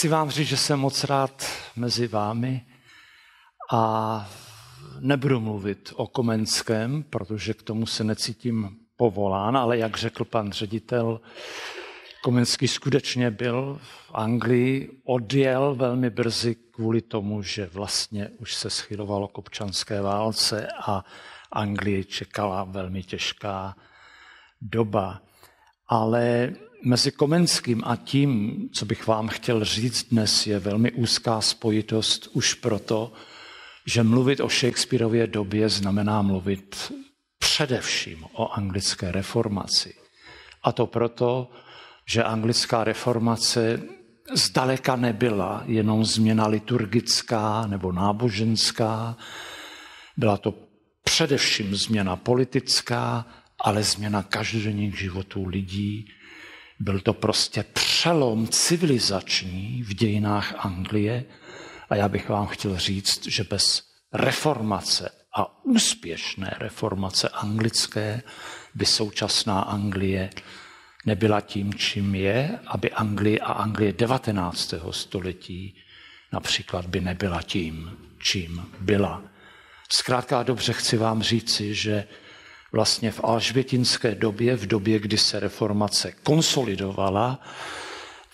Chci vám říct, že jsem moc rád mezi vámi a nebudu mluvit o Komenském, protože k tomu se necítím povolán, ale jak řekl pan ředitel, Komenský skutečně byl v Anglii, odjel velmi brzy kvůli tomu, že vlastně už se schylovalo k občanské válce a Anglii čekala velmi těžká doba. Ale mezi Komenským a tím, co bych vám chtěl říct dnes, je velmi úzká spojitost už proto, že mluvit o Shakespearově době znamená mluvit především o anglické reformaci. A to proto, že anglická reformace zdaleka nebyla jenom změna liturgická nebo náboženská, byla to především změna politická, ale změna každodenních životů lidí. Byl to prostě přelom civilizační v dějinách Anglie a já bych vám chtěl říct, že bez reformace a úspěšné reformace anglické by současná Anglie nebyla tím, čím je, aby Anglie a Anglie 19. století například by nebyla tím, čím byla. Zkrátka dobře chci vám říci, že vlastně v alžbětinské době, v době, kdy se reformace konsolidovala,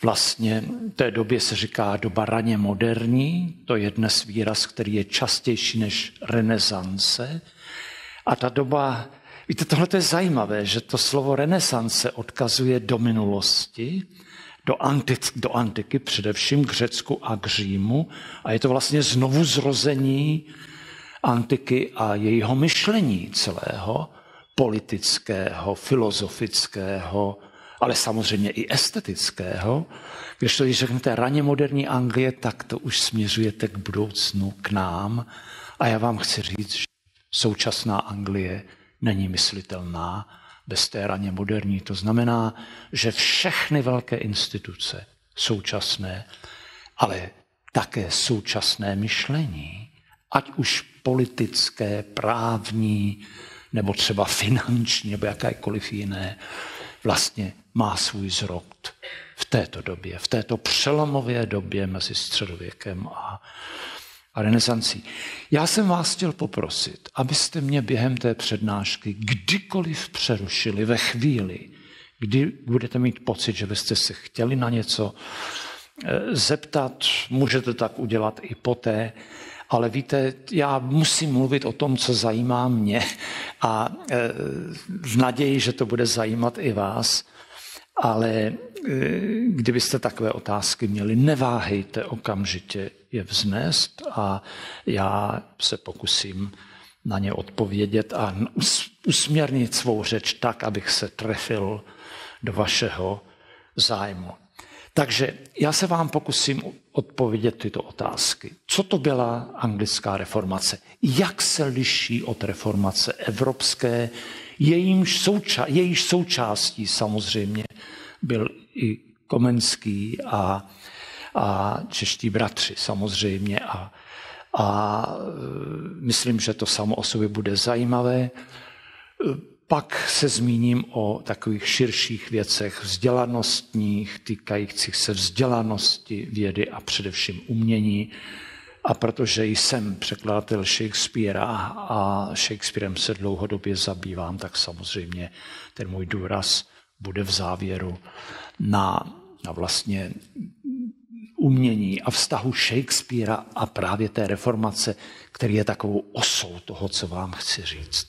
vlastně té době se říká doba raně moderní, to je dnes výraz, který je častější než renesance. A ta doba, víte, tohle je zajímavé, že to slovo renesance odkazuje do minulosti, do antiky, především k Řecku a k Římu, a je to vlastně znovu zrození antiky a jejího myšlení celého, politického, filozofického, ale samozřejmě i estetického. Když řeknete raně moderní Anglie, tak to už směřujete k budoucnu, k nám. A já vám chci říct, že současná Anglie není myslitelná bez té raně moderní. To znamená, že všechny velké instituce současné, ale také současné myšlení, ať už politické, právní, nebo třeba finanční, nebo jakékoliv jiné, vlastně má svůj zrod v této době, v této přelomové době mezi středověkem a renesancí. Já jsem vás chtěl poprosit, abyste mě během té přednášky kdykoliv přerušili ve chvíli, kdy budete mít pocit, že byste se chtěli na něco zeptat, můžete tak udělat i poté, ale víte, já musím mluvit o tom, co zajímá mě a v naději, že to bude zajímat i vás, ale kdybyste takové otázky měli, neváhejte okamžitě je vznést a já se pokusím na ně odpovědět a usměrnit svou řeč tak, abych se trefil do vašeho zájmu. Takže já se vám pokusím odpovědět tyto otázky. Co to byla anglická reformace? Jak se liší od reformace evropské? Jejíž součástí samozřejmě byl i Komenský a čeští bratři samozřejmě. A myslím, že to samo o sobě bude zajímavé. Pak se zmíním o takových širších věcech vzdělanostních, týkajících se vzdělanosti, vědy a především umění. A protože jsem překladatel Shakespearea a Shakespearem se dlouhodobě zabývám, tak samozřejmě ten můj důraz bude v závěru na vlastně umění a vztahu Shakespearea a právě té reformace, který je takovou osou toho, co vám chci říct.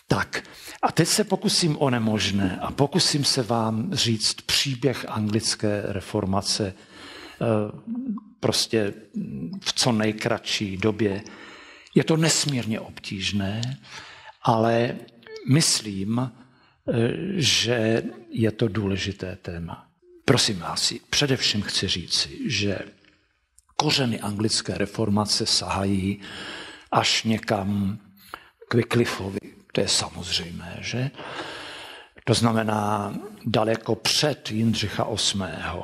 Tak, a teď se pokusím o nemožné a pokusím se vám říct příběh anglické reformace prostě v co nejkratší době. Je to nesmírně obtížné, ale myslím, že je to důležité téma. Prosím vás, především chci říci, že kořeny anglické reformace sahají až někam k Wyclifovi. To je samozřejmé, že? To znamená daleko před Jindřicha VIII.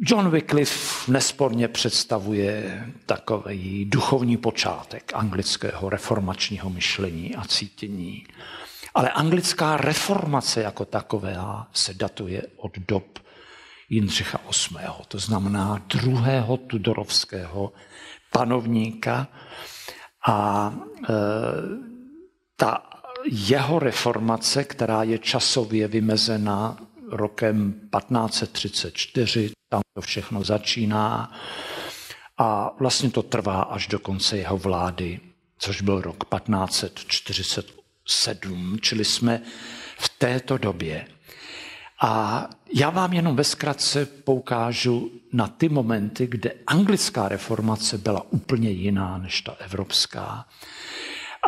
John Wycliffe nesporně představuje takový duchovní počátek anglického reformačního myšlení a cítění. Ale anglická reformace jako taková se datuje od dob Jindřicha VIII., to znamená druhého tudorovského panovníka. A ta jeho reformace, která je časově vymezená rokem 1534, tam to všechno začíná a vlastně to trvá až do konce jeho vlády, což byl rok 1547, čili jsme v této době. A já vám jenom ve zkratce poukážu na ty momenty, kde anglická reformace byla úplně jiná než ta evropská.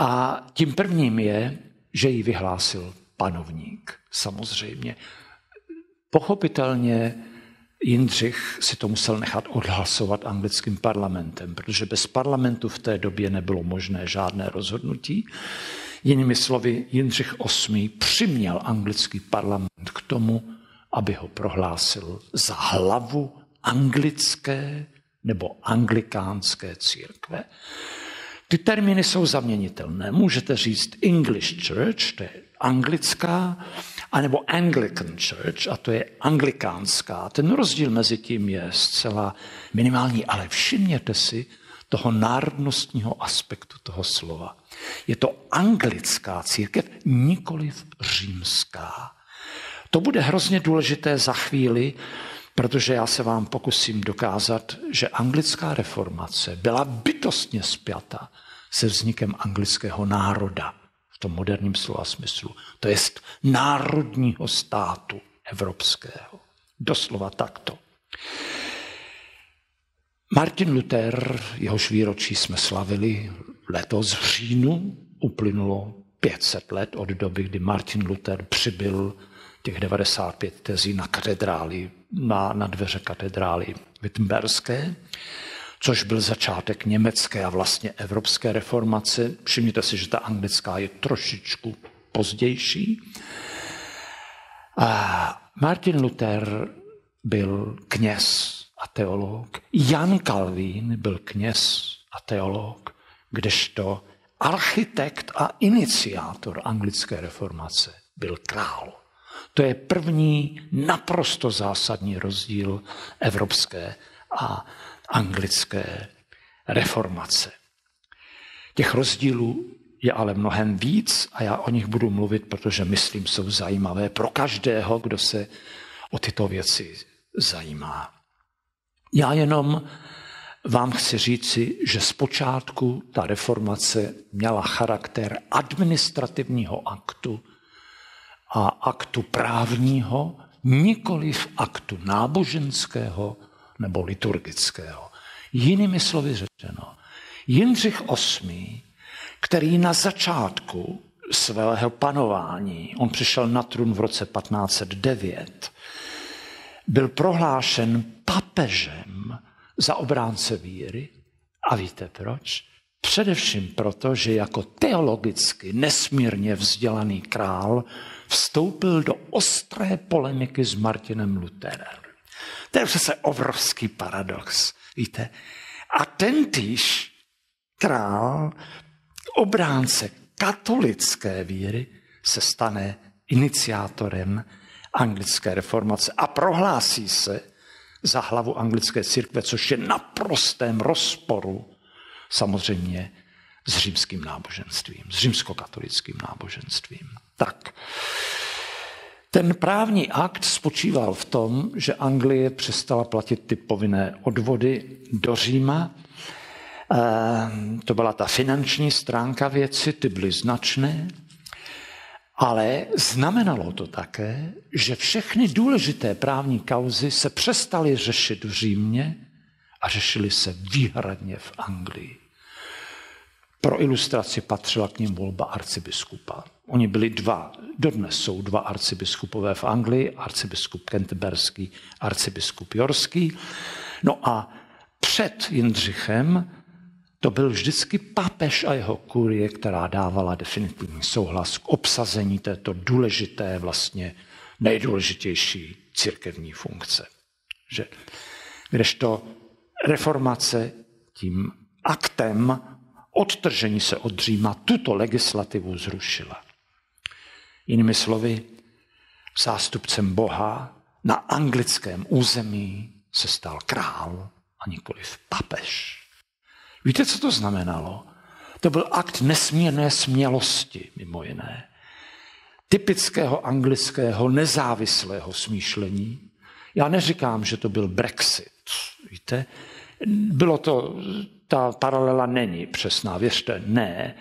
A tím prvním je, že ji vyhlásil panovník, samozřejmě. Pochopitelně Jindřich si to musel nechat odhlasovat anglickým parlamentem, protože bez parlamentu v té době nebylo možné žádné rozhodnutí. Jinými slovy, Jindřich VIII. Přiměl anglický parlament k tomu, aby ho prohlásil za hlavu anglické nebo anglikánské církve. Ty termíny jsou zaměnitelné. Můžete říct English Church, to je anglická, anebo Anglican Church, a to je anglikánská. Ten rozdíl mezi tím je zcela minimální, ale všimněte si toho národnostního aspektu toho slova. Je to anglická církev, nikoliv římská. To bude hrozně důležité za chvíli, protože já se vám pokusím dokázat, že anglická reformace byla bytostně spjata se vznikem anglického národa v tom moderním slova smyslu. To jest národního státu evropského. Doslova takto. Martin Luther, jehož výročí jsme slavili letos v říjnu, uplynulo 500 let od doby, kdy Martin Luther přibyl těch 95 tezí na katedrály, na dveře katedrály wittenberské, což byl začátek německé a vlastně evropské reformace. Všimněte si, že ta anglická je trošičku pozdější. A Martin Luther byl kněz a teolog. Jan Kalvín byl kněz a teolog, kdežto architekt a iniciátor anglické reformace byl král. To je první naprosto zásadní rozdíl evropské a anglické reformace. Těch rozdílů je ale mnohem víc a já o nich budu mluvit, protože myslím, jsou zajímavé pro každého, kdo se o tyto věci zajímá. Já jenom vám chci říci, že zpočátku ta reformace měla charakter administrativního aktu a aktu právního, nikoliv aktu náboženského nebo liturgického. Jinými slovy řečeno, Jindřich VIII., který na začátku svého panování, on přišel na trůn v roce 1509, byl prohlášen papežem za obránce víry. A víte proč? Především proto, že jako teologicky nesmírně vzdělaný král vstoupil do ostré polemiky s Martinem Lutherem. To je přece obrovský paradox, víte? A tentýž král, obránce katolické víry, se stane iniciátorem anglické reformace a prohlásí se za hlavu anglické církve, což je naprostém rozporu samozřejmě s římským náboženstvím, s římskokatolickým náboženstvím. Tak, ten právní akt spočíval v tom, že Anglie přestala platit ty povinné odvody do Říma. To byla ta finanční stránka věci, ty byly značné, ale znamenalo to také, že všechny důležité právní kauzy se přestaly řešit v Římě a řešily se výhradně v Anglii. Pro ilustraci patřila k nim volba arcibiskupa. Oni byli dva, dodnes jsou dva arcibiskupové v Anglii, arcibiskup Canterburyský, arcibiskup Yorkský. No a před Jindřichem to byl vždycky papež a jeho kurie, která dávala definitivní souhlas k obsazení této důležité, vlastně nejdůležitější církevní funkce. Kdežto reformace tím aktem odtržení se od Říma tuto legislativu zrušila. Jinými slovy, zástupcem Boha na anglickém území se stal král a nikoliv papež. Víte, co to znamenalo? To byl akt nesmírné smělosti, mimo jiné. Typického anglického nezávislého smýšlení. Já neříkám, že to byl Brexit, víte? Bylo to, ta paralela není přesná, věřte, ne.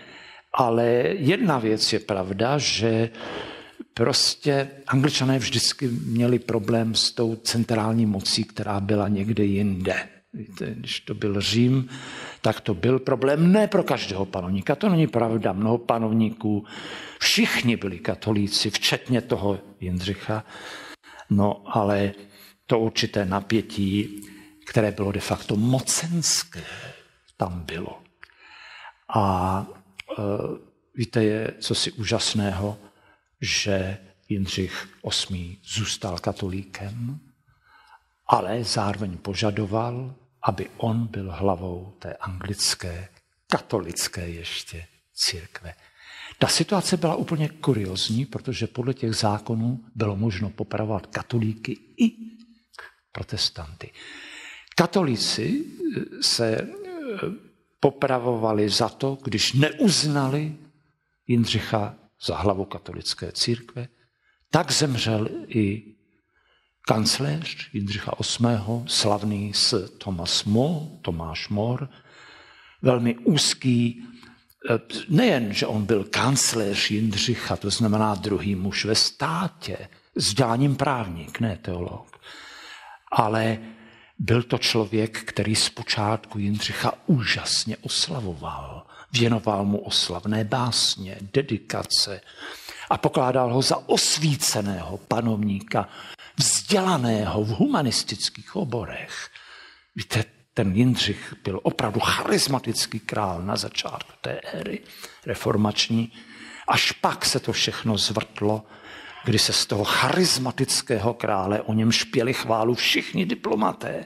Ale jedna věc je pravda, že prostě Angličané vždycky měli problém s tou centrální mocí, která byla někde jinde. Víte, když to byl Řím, tak to byl problém ne pro každého panovníka. To není pravda. Mnoho panovníků, všichni byli katolíci, včetně toho Jindřicha. No, ale to určité napětí, které bylo de facto mocenské, tam bylo. A víte, je cosi úžasného, že Jindřich VIII. Zůstal katolíkem, ale zároveň požadoval, aby on byl hlavou té anglické, katolické ještě církve. Ta situace byla úplně kuriozní, protože podle těch zákonů bylo možno popravovat katolíky i protestanty. Katolíci se popravovali za to, když neuznali Jindřicha za hlavu katolické církve, tak zemřel i kancléř Jindřicha VIII., slavný s Tomáš More, velmi úzký, nejen, že on byl kancléř Jindřicha, to znamená druhý muž ve státě, vzděláním právník, ne teolog, ale byl to člověk, který zpočátku Jindřicha úžasně oslavoval. Věnoval mu oslavné básně, dedikace a pokládal ho za osvíceného panovníka, vzdělaného v humanistických oborech. Víte, ten Jindřich byl opravdu charismatický král na začátku té éry reformační. Až pak se to všechno zvrtlo, kdy se z toho charismatického krále, o něm špěli chválu všichni diplomaté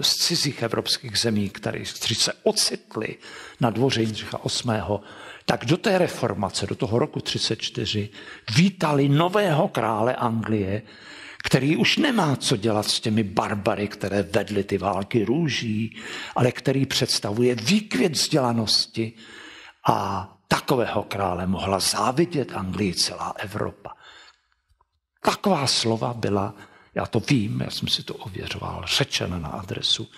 z cizích evropských zemí, kteří se ocitli na dvoře Jindřicha VIII., tak do té reformace, do toho roku 34, vítali nového krále Anglie, který už nemá co dělat s těmi barbary, které vedly ty války růží, ale který představuje výkvět vzdělanosti a takového krále mohla závidět Anglii celá Evropa. Taková slova byla, já to vím, já jsem si to ověřoval, řečena na adresu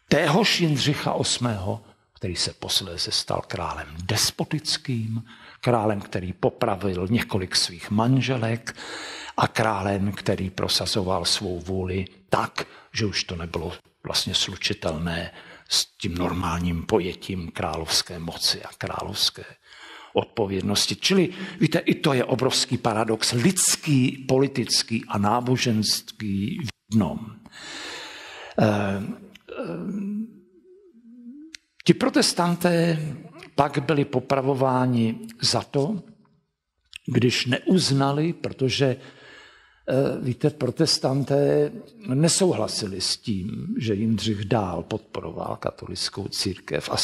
téhož Jindřicha VIII., který se posléze stal králem despotickým, králem, který popravil několik svých manželek a králem, který prosazoval svou vůli tak, že už to nebylo vlastně slučitelné s tím normálním pojetím královské moci a královské odpovědnosti. Čili, víte, i to je obrovský paradox, lidský, politický a náboženský v jednom. Ti protestanté pak byli popravováni za to, když neuznali, protože víte, protestanté nesouhlasili s tím, že Jindřich dál podporoval katolickou církev a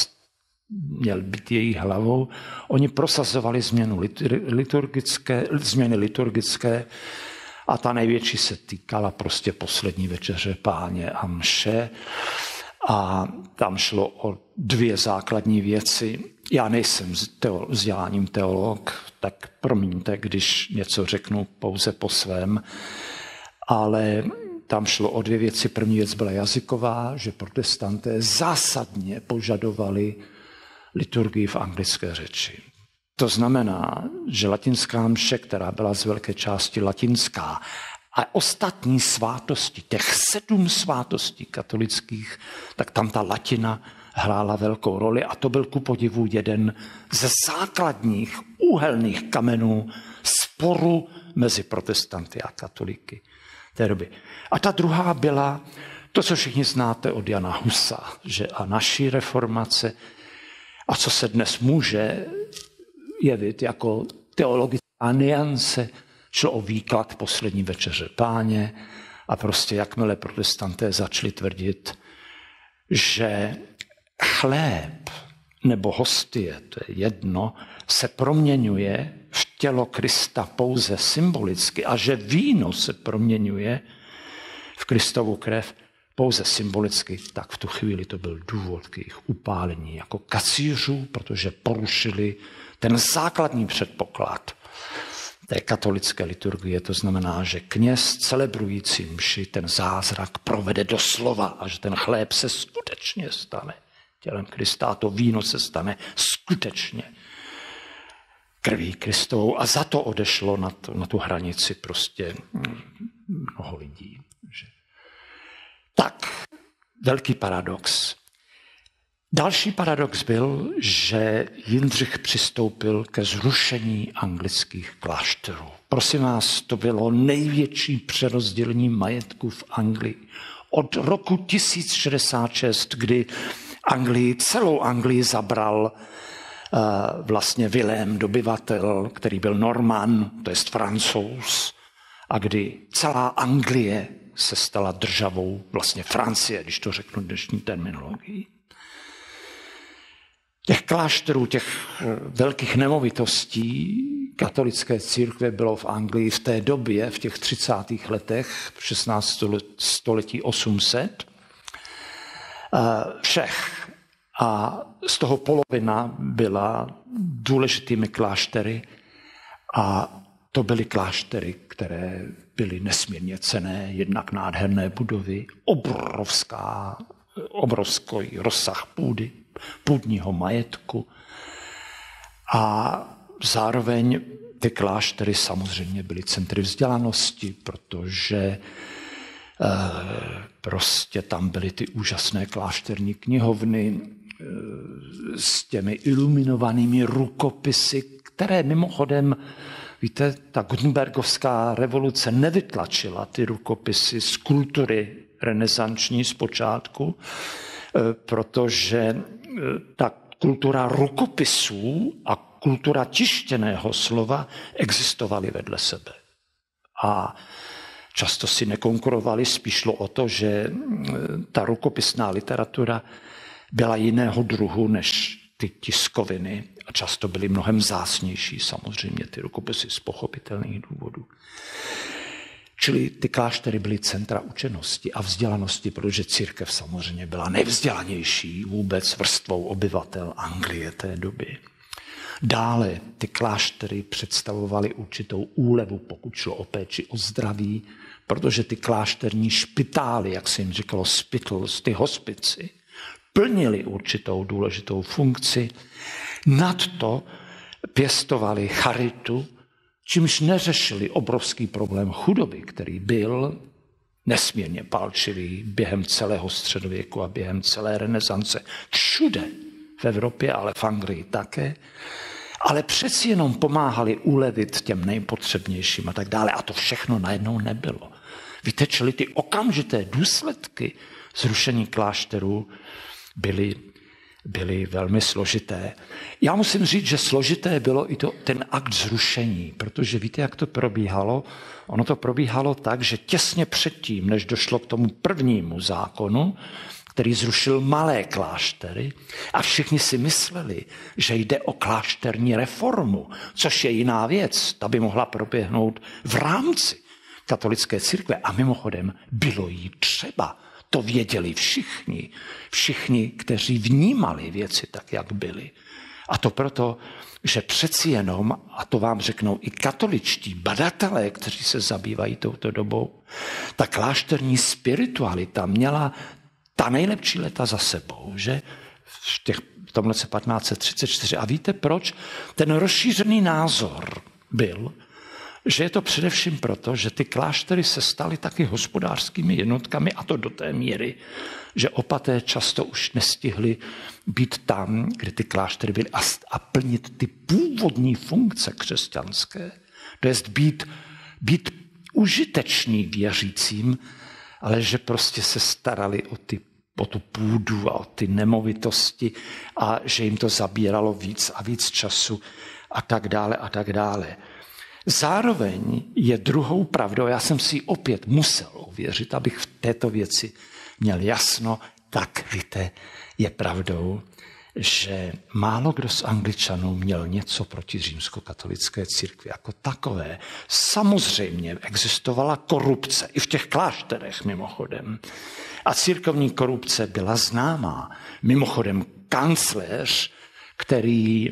měl být její hlavou. Oni prosazovali změny liturgické a ta největší se týkala prostě poslední večeře Páně a mše. A tam šlo o dvě základní věci. Já nejsem vzděláním teolog, tak promiňte, když něco řeknu pouze po svém, ale tam šlo o dvě věci. První věc byla jazyková, že protestanté zásadně požadovali liturgii v anglické řeči. To znamená, že latinská mše, která byla z velké části latinská, a ostatní svátosti, těch 7 svátostí katolických, tak tam ta latina hrála velkou roli a to byl ku podivu jeden ze základních úhelných kamenů sporu mezi protestanty a katolíky té doby. A ta druhá byla to, co všichni znáte od Jana Husa, že a naší reformace a co se dnes může jevit jako teologická nuance, šlo o výklad poslední večeře Páně a prostě jakmile protestanté začali tvrdit, že chléb nebo hostie, to je jedno, se proměňuje v tělo Krista pouze symbolicky a že víno se proměňuje v Kristovu krev pouze symbolicky, tak v tu chvíli to byl důvod k jejich upálení jako kacířů, protože porušili ten základní předpoklad té katolické liturgie. To znamená, že kněz celebrující mši ten zázrak provede doslova a že ten chléb se skutečně stane tělem Krista a to víno se stane skutečně krví Kristovou. A za to odešlo na tu hranici prostě mnoho lidí. Tak, velký paradox. Další paradox byl, že Jindřich přistoupil ke zrušení anglických klášterů. Prosím vás, to bylo největší přerozdělení majetku v Anglii. Od roku 1066, kdy celou Anglii zabral vlastně Vilém dobyvatel, který byl Norman, to jest Francouz, a kdy celá Anglie se stala državou vlastně Francie, když to řeknu dnešní terminologii. Těch klášterů, těch velkých nemovitostí katolické církve bylo v Anglii v té době, v těch 30. letech, v 16. století 800, všech. A z toho polovina byla důležitými kláštery a to byly kláštery, které byly nesmírně cenné, jednak nádherné budovy, obrovský rozsah půdy, půdního majetku. A zároveň ty kláštery samozřejmě byly centry vzdělanosti, protože prostě tam byly ty úžasné klášterní knihovny s těmi iluminovanými rukopisy, které mimochodem, víte, ta Gutenbergovská revoluce nevytlačila ty rukopisy z kultury renesanční zpočátku, protože ta kultura rukopisů a kultura tištěného slova existovaly vedle sebe. A často si nekonkurovali, spíš šlo o to, že ta rukopisná literatura byla jiného druhu než ty tiskoviny a často byly mnohem vzácnější, samozřejmě ty rukopisy z pochopitelných důvodů. Čili ty kláštery byly centra učenosti a vzdělanosti, protože církev samozřejmě byla nejvzdělanější vůbec vrstvou obyvatel Anglie té doby. Dále ty kláštery představovaly určitou úlevu, pokud šlo o péči o zdraví, protože ty klášterní špitály, jak se jim říkalo spitals, ty hospici, plnili určitou důležitou funkci. Nadto pěstovali charitu, čímž neřešili obrovský problém chudoby, který byl nesmírně palčivý během celého středověku a během celé renesance. Všude v Evropě, ale v Anglii také. Ale přeci jenom pomáhali ulevit těm nejpotřebnějším a tak dále. A to všechno najednou nebylo. Víte, čili ty okamžité důsledky zrušení klášterů byly velmi složité. Já musím říct, že složité bylo i ten akt zrušení, protože víte, jak to probíhalo? Ono to probíhalo tak, že těsně předtím, než došlo k tomu prvnímu zákonu, který zrušil malé kláštery, a všichni si mysleli, že jde o klášterní reformu, což je jiná věc, ta by mohla proběhnout v rámci katolické církve. A mimochodem bylo jí třeba. To věděli všichni, kteří vnímali věci tak, jak byly. A to proto, že přeci jenom, a to vám řeknou i katoličtí badatelé, kteří se zabývají touto dobou, ta klášterní spiritualita měla ta nejlepší léta za sebou, že v tom roce 1534. A víte proč? Ten rozšířený názor byl, že je to především proto, že ty kláštery se staly taky hospodářskými jednotkami, a to do té míry, že opaté často už nestihli být tam, kde ty kláštery byly, a plnit ty původní funkce křesťanské. To jest být užitečný věřícím, ale že prostě se starali o tu půdu a o ty nemovitosti a že jim to zabíralo víc a víc času a tak dále a tak dále. Zároveň je druhou pravdou, já jsem si opět musel ověřit, abych v této věci měl jasno, tak víte, je pravdou, že málo kdo z Angličanů měl něco proti římskokatolické církvi jako takové. Samozřejmě existovala korupce, i v těch klášterech mimochodem. A církovní korupce byla známá. Mimochodem kancléř, který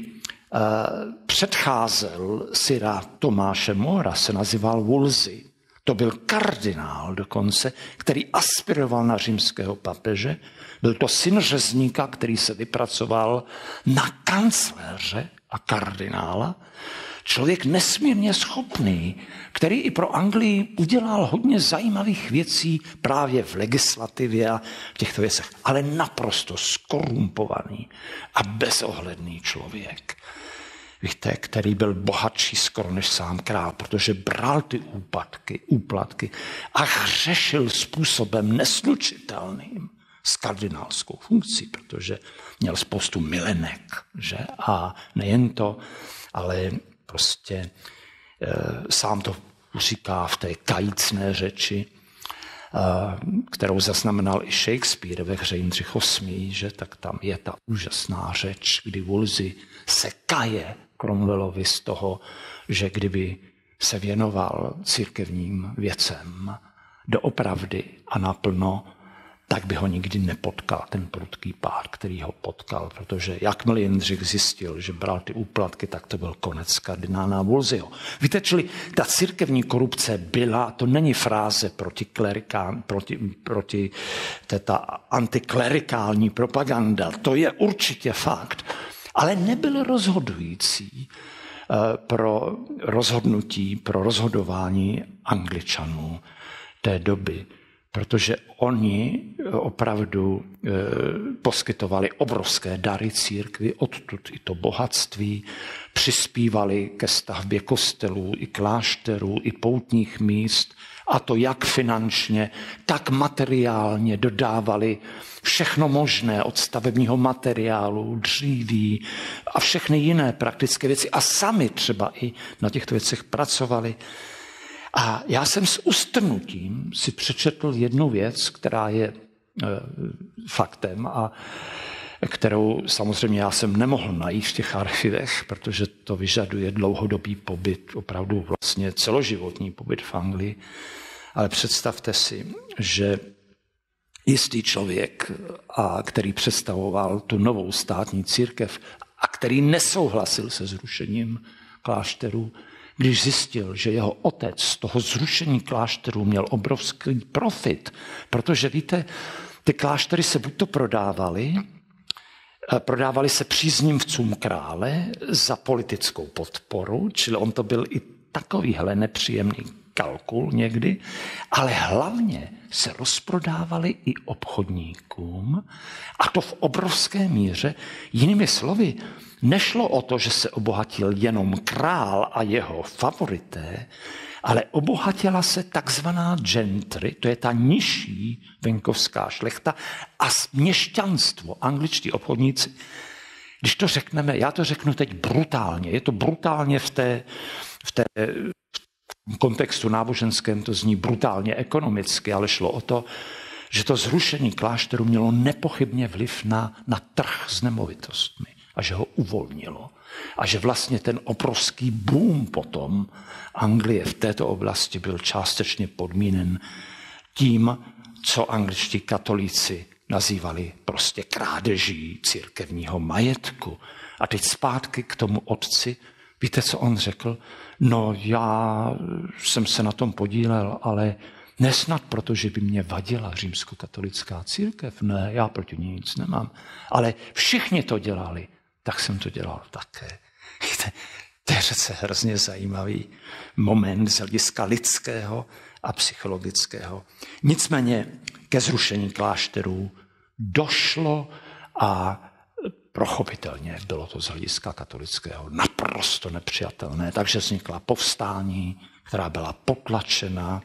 předcházel syra Tomáše Mora, se nazýval Wolsey. To byl kardinál dokonce, který aspiroval na římského papeže. Byl to syn řezníka, který se vypracoval na kancléře a kardinála. Člověk nesmírně schopný, který i pro Anglii udělal hodně zajímavých věcí právě v legislativě a v těchto věcech, ale naprosto skorumpovaný a bezohledný člověk. Víte, který byl bohatší skoro než sám král, protože bral ty úplatky a hřešil způsobem neslučitelným s kardinálskou funkcí, protože měl spoustu milenek, že? A nejen to, ale prostě sám to říká v té kajícné řeči, kterou zaznamenal i Shakespeare ve hře Jindřich VIII, že tak tam je ta úžasná řeč, kdy Wolsey se kaje Cromwellovi z toho, že kdyby se věnoval církevním věcem doopravdy a naplno, tak by ho nikdy nepotkal ten prudký pád, který ho potkal, protože jakmile Jindřich zjistil, že bral ty úplatky, tak to byl konec kardinála Wolseyho. Víte, čili ta církevní korupce byla, to není fráze proti ta antiklerikální propaganda, to je určitě fakt, ale nebyl rozhodující pro rozhodnutí, pro rozhodování Angličanů té doby, protože oni opravdu poskytovali obrovské dary církvi, odtud i to bohatství, přispívali ke stavbě kostelů, i klášterů, i poutních míst, a to jak finančně, tak materiálně dodávali všechno možné od stavebního materiálu, dříví a všechny jiné praktické věci. A sami třeba i na těchto věcech pracovali. A já jsem s ustrnutím si přečetl jednu věc, která je faktem a kterou samozřejmě já jsem nemohl najít v těch archivech, protože to vyžaduje dlouhodobý pobyt, opravdu vlastně celoživotní pobyt v Anglii. Ale představte si, že jistý člověk, který představoval tu novou státní církev a který nesouhlasil se zrušením klášterů, když zjistil, že jeho otec z toho zrušení klášterů měl obrovský profit, protože víte, ty kláštery se buď to prodávali se příznivcům krále za politickou podporu, čili on to byl i takovýhle nepříjemný kalkul někdy, ale hlavně se rozprodávali i obchodníkům a to v obrovské míře. Jinými slovy, nešlo o to, že se obohatil jenom král a jeho favorité, ale obohatila se takzvaná gentry, to je ta nižší venkovská šlechta a měšťanstvo, angličtí obchodníci. Když to řekneme, já to řeknu teď brutálně, je to brutálně v té kontextu náboženském, to zní brutálně ekonomicky, ale šlo o to, že to zrušení klášteru mělo nepochybně vliv na trh s nemovitostmi a že ho uvolnilo. A že vlastně ten obrovský boom potom Anglie v této oblasti byl částečně podmíněn tím, co angličtí katolíci nazývali prostě krádeží církevního majetku. A teď zpátky k tomu otci. Víte, co on řekl? No, já jsem se na tom podílel, ale nesnad proto, že by mě vadila římskokatolická církev. Ne, já proti ní nic nemám. Ale všichni to dělali, tak jsem to dělal také. Víte, to je přece hrozně zajímavý moment z hlediska lidského a psychologického. Nicméně ke zrušení klášterů došlo a pochopitelně bylo to z hlediska katolického naprosto nepřijatelné, takže vznikla povstání, která byla potlačena.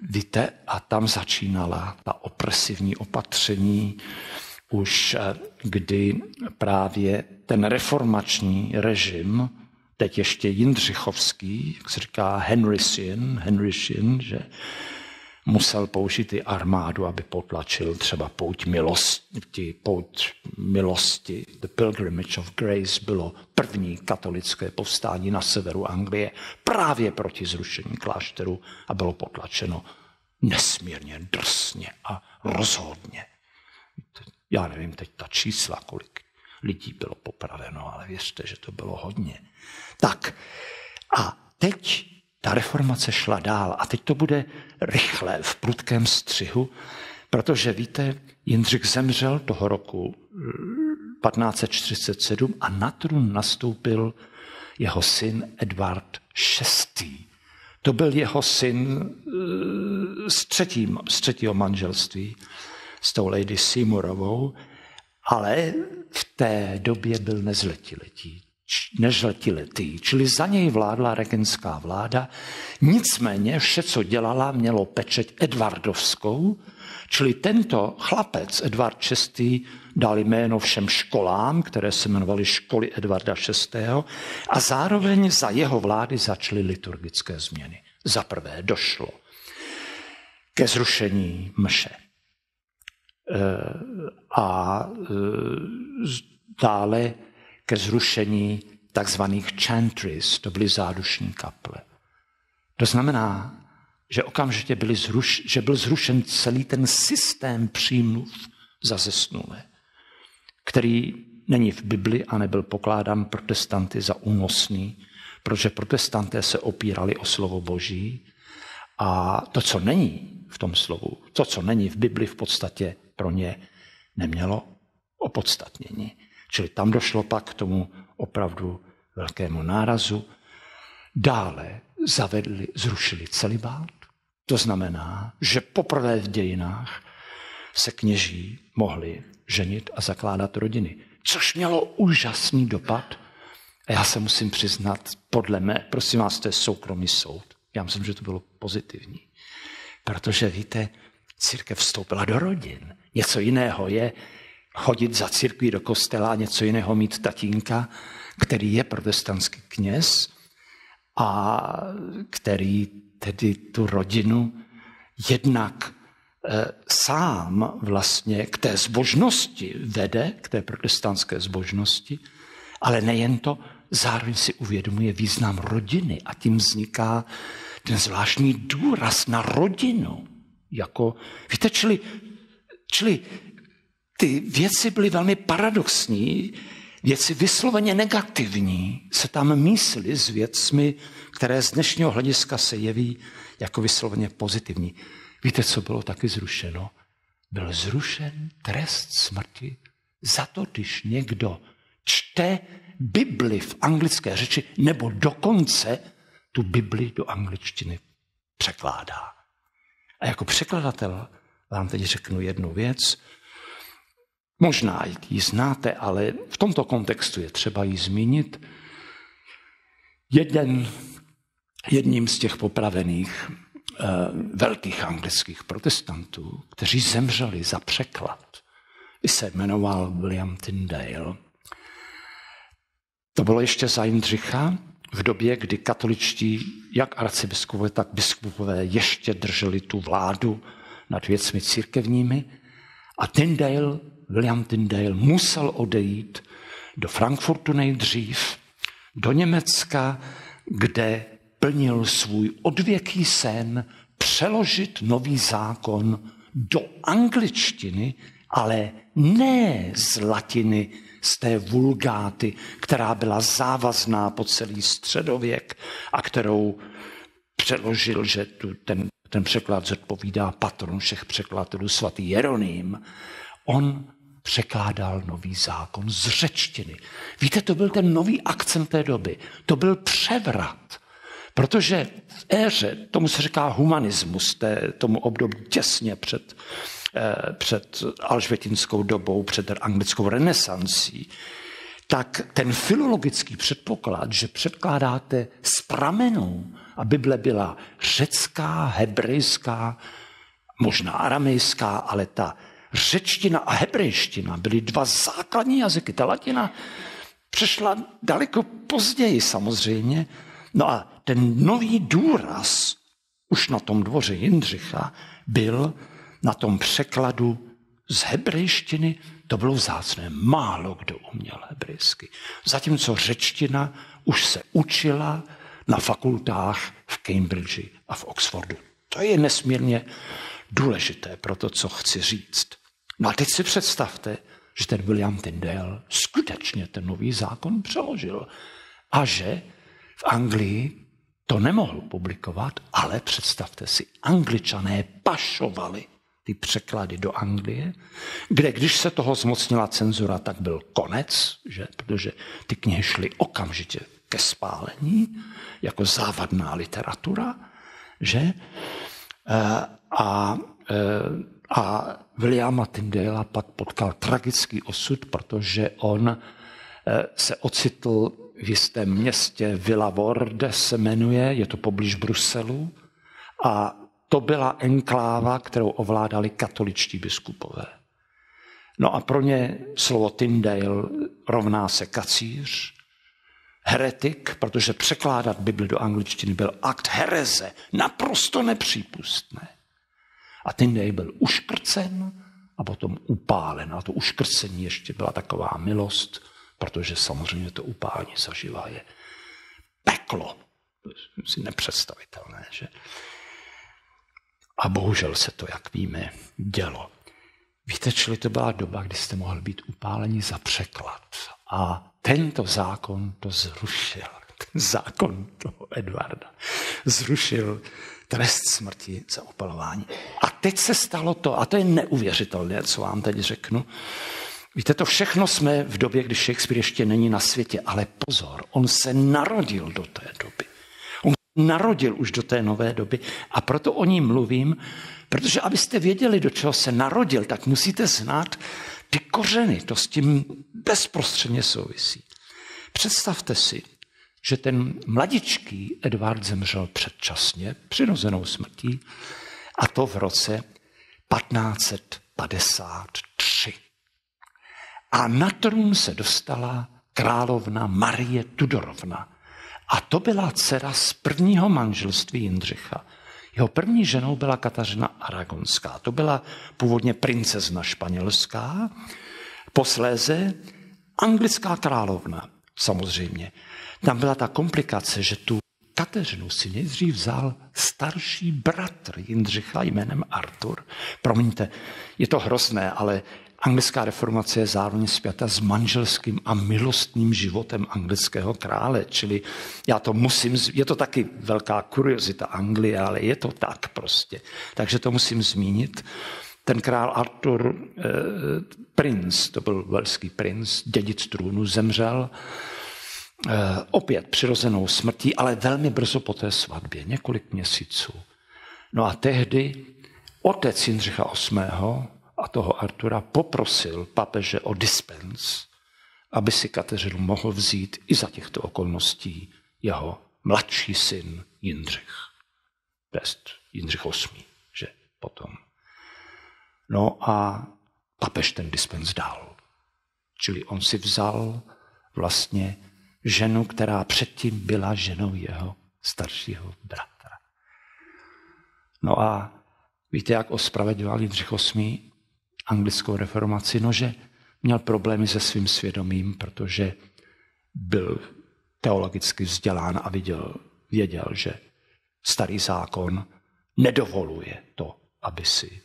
Víte, a tam začínala ta opresivní opatření, už kdy právě ten reformační režim, teď ještě jindřichovský, jak se říká Henrysian, že musel použít i armádu, aby potlačil třeba pouť milosti. The Pilgrimage of Grace bylo první katolické povstání na severu Anglie právě proti zrušení klášteru a bylo potlačeno nesmírně drsně a rozhodně. Já nevím teď ta čísla, kolik lidí bylo popraveno, ale věřte, že to bylo hodně. Tak a teď ta reformace šla dál a teď to bude rychle v prudkém střihu, protože víte, Jindřich zemřel toho roku 1547 a na trůn nastoupil jeho syn Edvard VI. To byl jeho syn z třetího manželství s tou lady Seymorovou, ale v té době byl nezletiletý, čili za něj vládla regentská vláda. Nicméně vše, co dělala, mělo pečeť edvardovskou, čili tento chlapec, Edvard VI., dal jméno všem školám, které se jmenovaly školy Edvarda VI. A zároveň za jeho vlády začaly liturgické změny. Za prvé došlo ke zrušení mše a dále ke zrušení takzvaných chantries, to byly zádušní kaple. To znamená, že okamžitě byl zrušen celý ten systém přímluv za zesnulé, který není v Bibli a nebyl pokládán protestanty za únosný, protože protestanté se opírali o slovo Boží a to, co není v tom slovu, to, co není v Bibli, v podstatě pro ně nemělo opodstatnění. Čili tam došlo pak k tomu opravdu velkému nárazu. Dále zrušili celibát. To znamená, že poprvé v dějinách se kněží mohli ženit a zakládat rodiny. Což mělo úžasný dopad. A já se musím přiznat, podle mé, prosím vás, to je soukromý soud. Já myslím, že to bylo pozitivní. Protože víte, církev vstoupila do rodin. Něco jiného je chodit za církví do kostela, něco jiného mít tatínka, který je protestantský kněz a který tedy tu rodinu jednak sám vlastně k té zbožnosti vede, k té protestantské zbožnosti, ale nejen to, zároveň si uvědomuje význam rodiny a tím vzniká ten zvláštní důraz na rodinu. Víte, čili ty věci byly velmi paradoxní, věci vysloveně negativní se tam mísily s věcmi, které z dnešního hlediska se jeví jako vysloveně pozitivní. Víte, co bylo taky zrušeno? Byl zrušen trest smrti za to, když někdo čte Bibli v anglické řeči nebo dokonce tu Bibli do angličtiny překládá. A jako překladatel vám teď řeknu jednu věc. Možná ji znáte, ale v tomto kontextu je třeba ji zmínit. Jedním z těch popravených velkých anglických protestantů, kteří zemřeli za překlad, se jmenoval William Tyndale. To bylo ještě za Jindřicha, v době, kdy katoličtí, jak arcibiskupové, tak biskupové ještě drželi tu vládu nad věcmi církevními a William Tyndale musel odejít do Frankfurtu nejdřív, do Německa, kde plnil svůj odvěký sen přeložit nový zákon do angličtiny, ale ne z latiny, z té vulgáty, která byla závazná po celý středověk a kterou přeložil, že ten překlad zodpovídá patron všech překladatelů svatý Jeroným. On překládal nový zákon z řečtiny. Víte, to byl ten nový akcent té doby. To byl převrat. Protože v éře, tomu se říká humanismus, tomu období těsně před alžbětinskou dobou, před anglickou renesancí, tak ten filologický předpoklad, že předkládáte z pramenů a Bible byla řecká, hebrejská, možná aramejská, ale ta řečtina a hebrejština byly dva základní jazyky. Ta latina přešla daleko později samozřejmě. No a ten nový důraz už na tom dvoře Jindřicha byl na tom překladu z hebrejštiny, to bylo vzácné. Málo kdo uměl hebrejsky. Zatímco řečtina už se učila na fakultách v Cambridge a v Oxfordu. To je nesmírně důležité pro to, co chci říct. No a teď si představte, že ten William Tyndale skutečně ten nový zákon přeložil a že v Anglii to nemohl publikovat, ale představte si, Angličané pašovali ty překlady do Anglie, kde když se toho zmocnila cenzura, tak byl konec, že? Protože ty knihy šly okamžitě ke spálení, jako závadná literatura, že? A Williama Tyndala pak potkal tragický osud, protože on se ocitl v jistém městě Villa Vorde se jmenuje, je to poblíž Bruselu, a to byla enkláva, kterou ovládali katoličtí biskupové. No a pro ně slovo Tyndale rovná se kacíř, heretik, protože překládat Bibli do angličtiny byl akt hereze, naprosto nepřípustné. A Tyndale byl uškrcen a potom upálen. A to uškrcení ještě byla taková milost, protože samozřejmě to upálení zažívá je peklo. To je si nepředstavitelné, že? A bohužel se to, jak víme, dělo. Víte, čili to byla doba, kdy jste mohl být upáleni za překlad. A tento zákon to zrušil. Ten zákon toho Edvarda zrušil trest smrti za upalování. A teď se stalo to, a to je neuvěřitelné, co vám teď řeknu. Víte, to všechno jsme v době, kdy Shakespeare ještě není na světě, ale pozor, on se narodil do té doby. On narodil už do té nové doby a proto o ní mluvím, protože abyste věděli, do čeho se narodil, tak musíte znát ty kořeny, to s tím bezprostředně souvisí. Představte si, že ten mladičký Edvard zemřel předčasně, přirozenou smrtí, a to v roce 1553. A na trůn se dostala královna Marie Tudorovna. A to byla dcera z prvního manželství Jindřicha. Jeho první ženou byla Kateřina Aragonská. To byla původně princezna španělská, posléze anglická královna, samozřejmě. Tam byla ta komplikace, že tu Kateřinu si nejdřív vzal starší bratr Jindřicha jménem Artur. Promiňte, je to hrozné, ale anglická reformace je zároveň spjata s manželským a milostným životem anglického krále, čili já to musím, je to taky velká kuriozita Anglie, ale je to tak prostě. Takže to musím zmínit. Ten král Artur, princ, to byl velský princ, dědic trůnu, zemřel opět přirozenou smrtí, ale velmi brzo po té svatbě, několik měsíců. No a tehdy otec Jindřicha VIII. A toho Artura poprosil papeže o dispens, aby si Kateřinu mohl vzít i za těchto okolností jeho mladší syn Jindřich. Test Jindřich VIII, že potom. No a papež ten dispens dal. Čili on si vzal vlastně ženu, která předtím byla ženou jeho staršího bratra. No a víte, jak ospravedlňoval Jindřich VIII anglickou reformaci? No, že měl problémy se svým svědomím, protože byl teologicky vzdělán a věděl, že starý zákon nedovoluje to, aby si...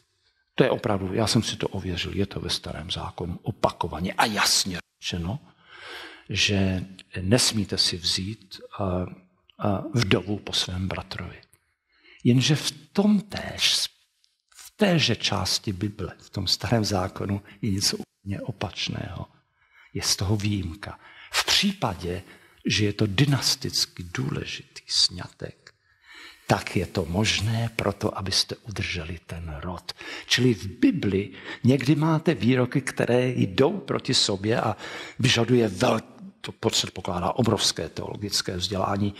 To je opravdu, já jsem si to ověřil, je to ve starém zákonu opakovaně a jasně řečeno, že nesmíte si vzít vdovu po svém bratrovi. Jenže v téže části Bible, v tom starém zákonu, je něco úplně opačného. Je z toho výjimka. V případě, že je to dynasticky důležitý sňatek, tak je to možné proto, abyste udrželi ten rod. Čili v Bibli někdy máte výroky, které jdou proti sobě a vyžaduje to předpokládá obrovské teologické vzdělání,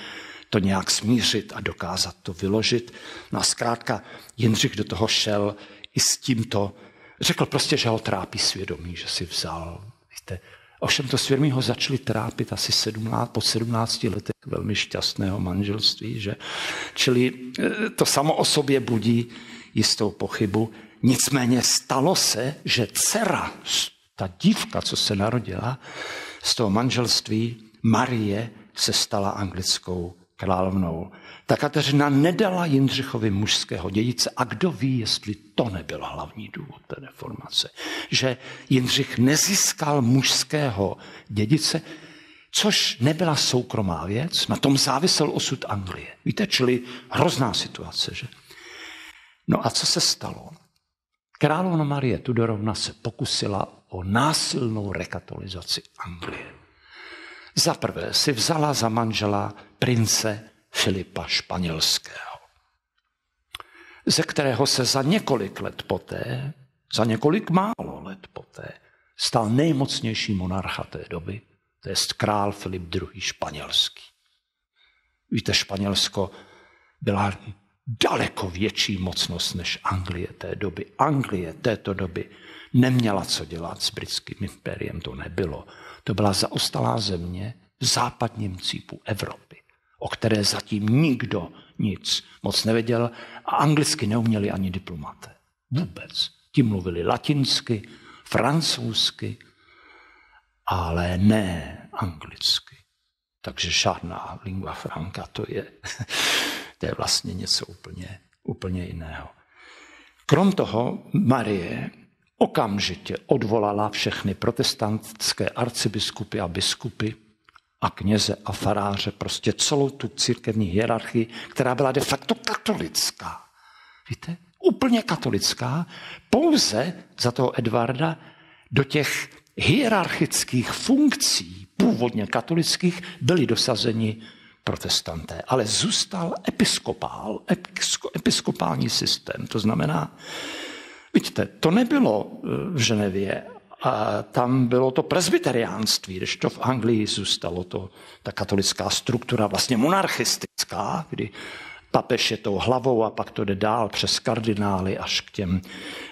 to nějak smířit a dokázat to vyložit. No a zkrátka Jindřich do toho šel i s tímto, řekl prostě, že ho trápí svědomí, že si vzal. Víte, Ovšem to svědomí ho začali trápit asi po 17 letech velmi šťastného manželství. Že? Čili to samo o sobě budí jistou pochybu. Nicméně stalo se, že dcera, ta dívka, co se narodila z toho manželství, Marie, se stala anglickou královnou. Ta Kateřina nedala Jindřichovi mužského dědice a kdo ví, jestli to nebyl hlavní důvod té reformace. Že Jindřich nezískal mužského dědice, což nebyla soukromá věc, na tom závisel osud Anglie. Víte, čili hrozná situace, že? No a co se stalo? Královna Marie Tudorovna se pokusila o násilnou rekatolizaci Anglie. Za prvé si vzala za manžela prince Filipa Španělského, ze kterého se za několik málo let poté, stal nejmocnější monarcha té doby, to je král Filip II. Španělský. Víte, Španělsko byla daleko větší mocnost než Anglie té doby. Anglie této doby neměla co dělat s britským impériem, to nebylo. To byla zaostalá země v západním cípu Evropy, o které zatím nikdo nic moc nevěděl a anglicky neuměli ani diplomaté. Vůbec. Ti mluvili latinsky, francouzsky, ale ne anglicky. Takže žádná lingua franca to je vlastně něco úplně jiného. Krom toho Marie okamžitě odvolala všechny protestantské arcibiskupy a biskupy a kněze a faráře, prostě celou tu církevní hierarchii, která byla de facto katolická. Víte? Úplně katolická, pouze za toho Edvarda do těch hierarchických funkcí, původně katolických, byli dosazeni protestanté, ale zůstal episkopální systém. To znamená, vidíte, to nebylo v Ženevě, a tam bylo to presbyteriánství, když to v Anglii zůstalo ta katolická struktura vlastně monarchistická, kdy papež je tou hlavou a pak to jde dál přes kardinály až k těm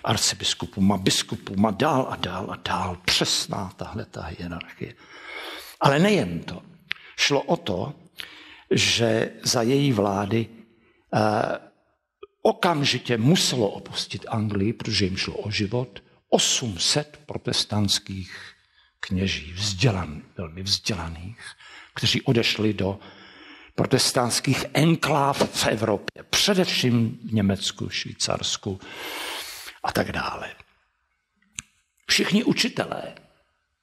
arcibiskupům a biskupům a dál. Přesná tahleta hierarchie. Ale nejen to. Šlo o to, že za její vlády okamžitě muselo opustit Anglii, protože jim šlo o život, 800 protestantských kněží, velmi vzdělaných, kteří odešli do protestantských enkláv v Evropě, především v Německu, Švýcarsku a tak dále. Všichni učitelé,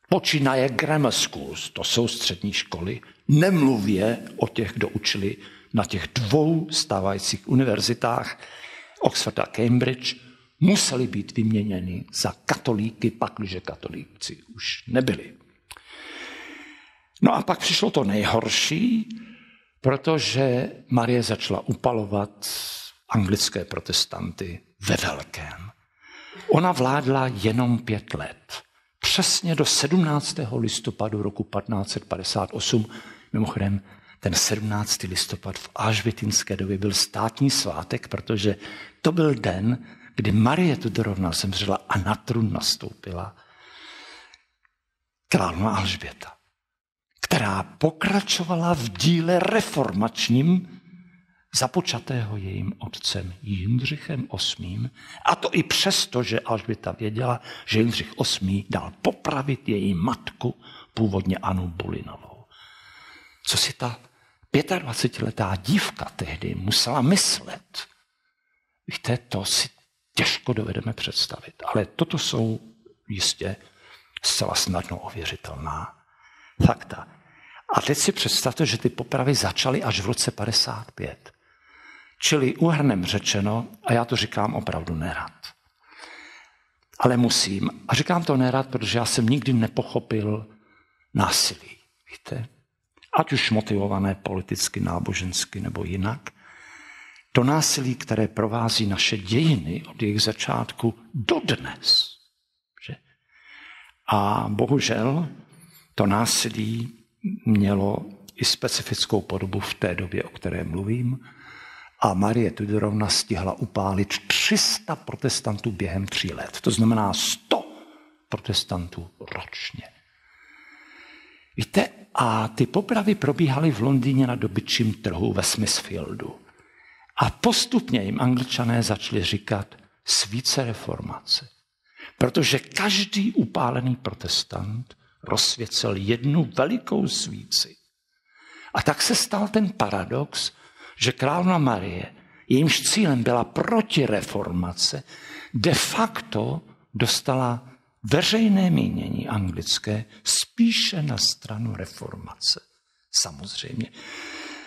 počínaje grammar schools, to jsou střední školy, nemluvě o těch, kdo učili na těch 2 stávajících univerzitách, Oxford a Cambridge, museli být vyměněni za katolíky, pakliže katolíci už nebyli. No a pak přišlo to nejhorší, protože Marie začala upalovat anglické protestanty ve velkém. Ona vládla jenom 5 let. Přesně do 17. listopadu roku 1558. Mimochodem, ten 17. listopad v alžbětinské době byl státní svátek, protože to byl den, kdy Marie Tudorovna zemřela a na trůn nastoupila královna Alžběta, která pokračovala v díle reformačním započatého jejím otcem Jindřichem VIII. A to i přesto, že Alžběta věděla, že Jindřich VIII dal popravit její matku, původně Annu Bulinovou. Co si ta 25letá dívka tehdy musela myslet? Víte, to si těžko dovedeme představit. Ale toto jsou jistě zcela snadno ověřitelná fakta. A teď si představte, že ty popravy začaly až v roce 55. Čili úhrnem řečeno, a já to říkám opravdu nerad, ale musím. A říkám to nerad, protože já jsem nikdy nepochopil násilí. Víte? Ať už motivované politicky, nábožensky nebo jinak. To násilí, které provází naše dějiny od jejich začátku dodnes. Že? A bohužel to násilí mělo i specifickou podobu v té době, o které mluvím. A Marie Tudorovna stihla upálit 300 protestantů během 3 let. To znamená 100 protestantů ročně. Víte, a ty popravy probíhaly v Londýně na dobytčím trhu ve Smithfieldu. A postupně jim Angličané začali říkat svíce reformace. Protože každý upálený protestant rozsvěcel jednu velikou svíci. A tak se stal ten paradox, že královna Marie, jejímž cílem byla protireformace, de facto dostala veřejné mínění anglické spíše na stranu reformace. Samozřejmě.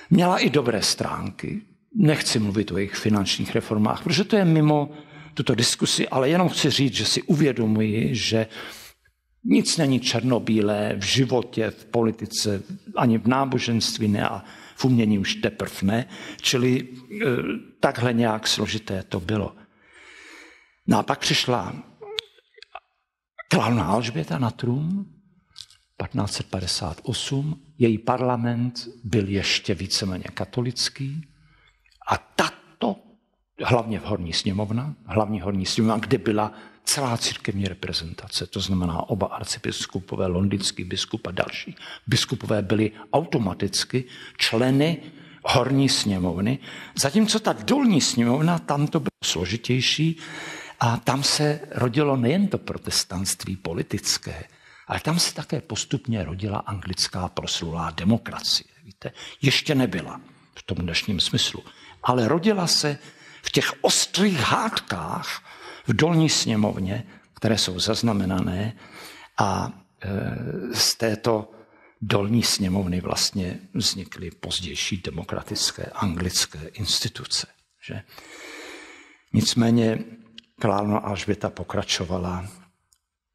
Měla i dobré stránky. Nechci mluvit o jejich finančních reformách, protože to je mimo tuto diskusi, ale jenom chci říct, že si uvědomuji, že nic není černobílé v životě, v politice, ani v náboženství ne a v umění už teprve ne. Čili takhle nějak složité to bylo. No a pak přišla královna Alžběta na trůn 1558. Její parlament byl ještě víceméně katolický a tato, hlavně hlavní horní sněmovna, kde byla celá církevní reprezentace, to znamená oba arcibiskupové, londýnský biskup a další biskupové byli automaticky členy horní sněmovny, zatímco ta dolní sněmovna, tam to bylo složitější a tam se rodilo nejen to protestantství politické, ale tam se také postupně rodila anglická proslulá demokracie. Víte, ještě nebyla v tom dnešním smyslu, ale rodila se v těch ostrých hádkách v dolní sněmovně, které jsou zaznamenané a z této dolní sněmovny vlastně vznikly pozdější demokratické anglické instituce. Že? Nicméně královna Alžběta pokračovala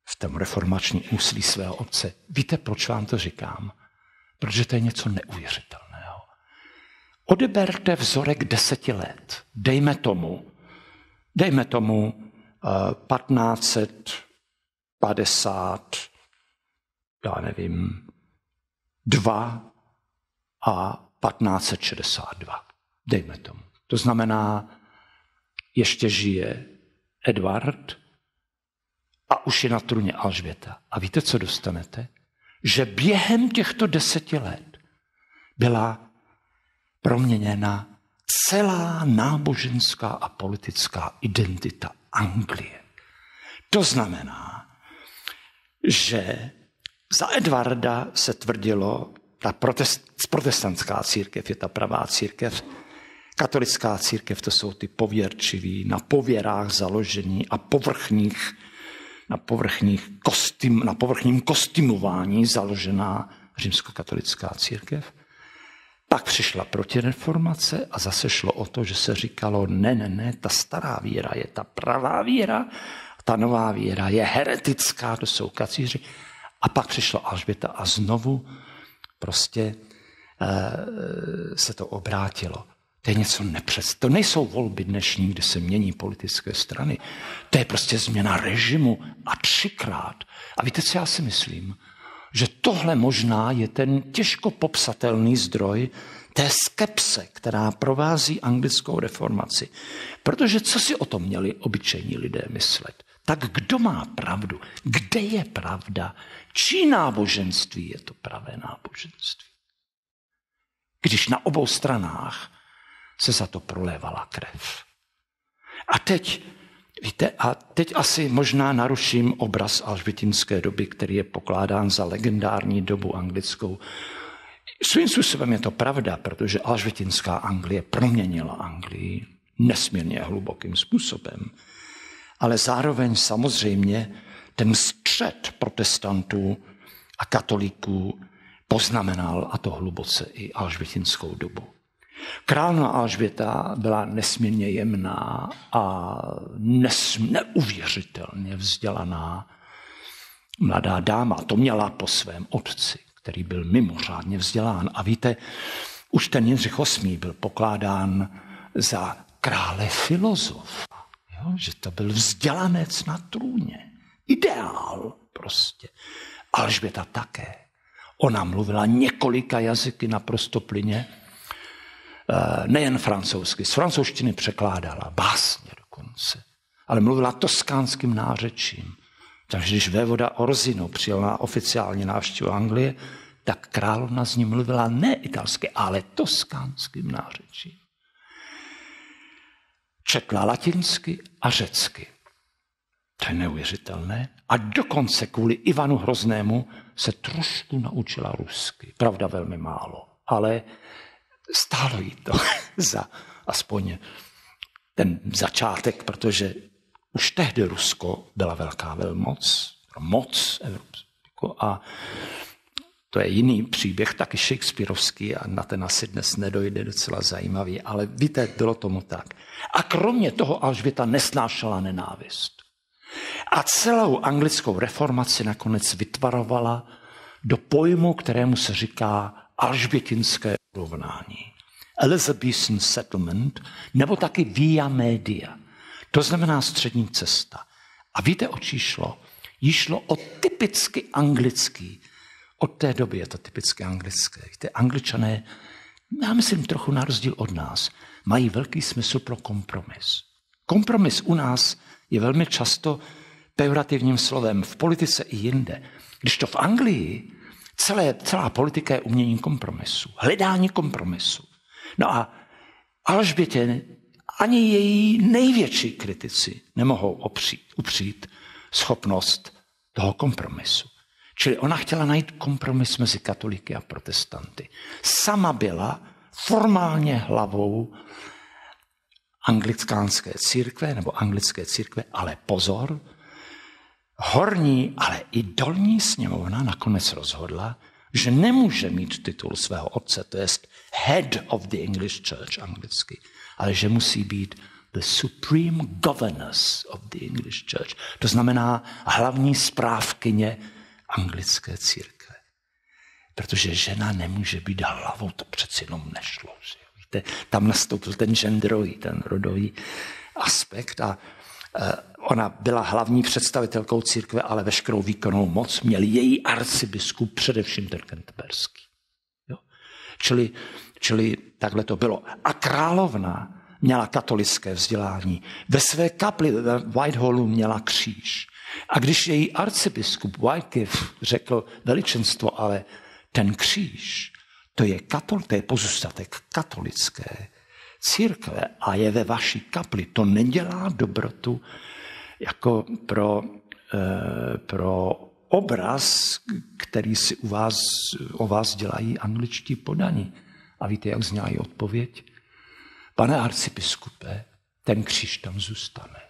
v tom reformačním úsilí svého otce. Víte, proč vám to říkám? Protože to je něco neuvěřitelného. Odeberte vzorek 10 let. Dejme tomu 1550, já nevím, 2 a 1562. Dejme tomu. To znamená, ještě žije Edvard a už je na trůně Alžběta. A víte, co dostanete? Že během těchto 10 let byla proměněna celá náboženská a politická identita Anglie. To znamená, že za Edvarda se tvrdilo, ta protestantská církev je ta pravá církev, katolická církev to jsou ty pověrčiví, na pověrách založení a na povrchním kostymování založená římskokatolická církev. Pak přišla protireformace a zase šlo o to, že se říkalo, ne, ta stará víra je ta pravá víra, ta nová víra je heretická, to jsou kacíři. A pak přišla Alžběta a znovu prostě se to obrátilo. To je něco to nejsou volby dnešní, kde se mění politické strany. To je prostě změna režimu a 3krát. A víte, co já si myslím? Že tohle možná je ten těžko popsatelný zdroj té skepse, která provází anglickou reformaci. Protože co si o tom měli obyčejní lidé myslet? Tak kdo má pravdu? Kde je pravda? Čí náboženství je to pravé náboženství? Když na obou stranách se za to prolévala krev. A teď, víte, teď asi možná naruším obraz alžbětinské doby, který je pokládán za legendární dobu anglickou. Svým způsobem je to pravda, protože alžbětinská Anglie proměnila Anglii nesmírně hlubokým způsobem. Ale zároveň samozřejmě ten střet protestantů a katolíků poznamenal, a to hluboce, i alžbětinskou dobu. Královna Alžběta byla nesmírně jemná a neuvěřitelně vzdělaná mladá dáma. To měla po svém otci, který byl mimořádně vzdělán. A víte, už ten Jindřich VIII. Byl pokládán za krále filozofa. Jo? Že to byl vzdělanec na trůně. Ideál prostě. Alžběta také. Ona mluvila několika jazyky naprosto plyně. Nejen francouzsky. Z francouzštiny překládala básně dokonce. Ale mluvila toskánským nářečím. Takže když vévoda Orsino přijel na oficiální návštěvu Anglie, tak královna z ní mluvila ne italsky, ale toskánským nářečím. Četla latinsky a řecky. To je neuvěřitelné. A dokonce kvůli Ivanu Hroznému se trošku naučila rusky. Pravda velmi málo, ale stálo jí to za aspoň ten začátek, protože už tehdy Rusko byla velká velmoc, moc evropskou. A to je jiný příběh, taky shakespearovský a na ten asi dnes nedojde, docela zajímavý, ale víte, bylo tomu tak. A kromě toho Alžběta nesnášela nenávist. A celou anglickou reformaci nakonec vytvarovala do pojmu, kterému se říká alžbětinské urovnání. Elizabethan settlement, nebo taky via media. To znamená střední cesta. A víte, o čí šlo? Jí šlo o typicky anglický. Od té doby je to typicky anglické. Víte, Angličané, já myslím trochu na rozdíl od nás, mají velký smysl pro kompromis. Kompromis u nás je velmi často pejorativním slovem v politice i jinde. Když to v Anglii, celá politika je umění kompromisu, hledání kompromisu. No a Alžbětě ani její největší kritici nemohou upřít schopnost toho kompromisu. Čili ona chtěla najít kompromis mezi katolíky a protestanty. Sama byla formálně hlavou anglikánské církve, nebo anglické církve, ale pozor, horní, ale i dolní sněmovna nakonec rozhodla, že nemůže mít titul svého otce, to jest head of the English Church anglicky, ale že musí být the supreme governess of the English Church. To znamená hlavní správkyně anglické církve. Protože žena nemůže být hlavou, to přeci jenom nešlo. Víte, tam nastoupil ten genderový, ten rodový aspekt a ona byla hlavní představitelkou církve, ale veškerou výkonnou moc měl její arcibiskup, především ten Canterburyský. Čili takhle to bylo. A královna měla katolické vzdělání. Ve své kapli ve Whitehallu měla kříž. A když její arcibiskup Wycliffe řekl veličenstvo, ale ten kříž, to je pozůstatek katolické církve a je ve vaší kapli, to nedělá dobrotu jako pro obraz, který si o vás dělají angličtí podaní. A víte, jak zněla její odpověď? Pane arcibiskupe, ten kříž tam zůstane.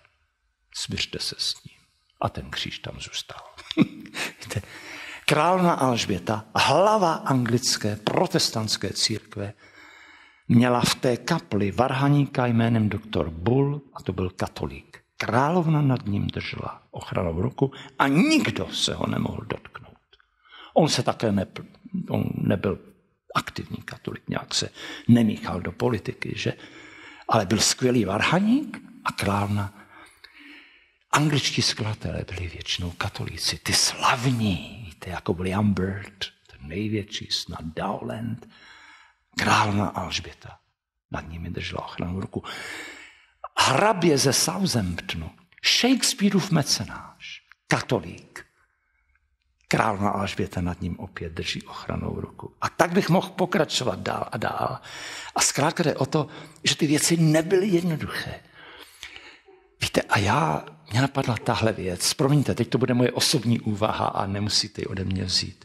Smiřte se s ním. A ten kříž tam zůstal. Královna Alžběta, hlava anglické protestantské církve, měla v té kapli varhaníka jménem doktor Bull, a to byl katolík. Královna nad ním držela ochranou ruku a nikdo se ho nemohl dotknout. On se také nebyl aktivní katolik, nějak se nemíchal do politiky, že? Ale byl skvělý varhaník a královna. Angličtí skladatelé byli většinou katolíci, ty slavní, víte, jako William Byrd, ten největší, snad Dowland, královna Alžběta. Nad nimi držela ochranou ruku. Hrabě ze Southamptonu, Shakespeareův mecenáš, katolík. Královna Alžběta nad ním opět drží ochranou ruku. A tak bych mohl pokračovat dál a dál. A zkrátka jde o to, že ty věci nebyly jednoduché. Víte, a mě napadla tahle věc. Promiňte, teď to bude moje osobní úvaha a nemusíte ji ode mě vzít.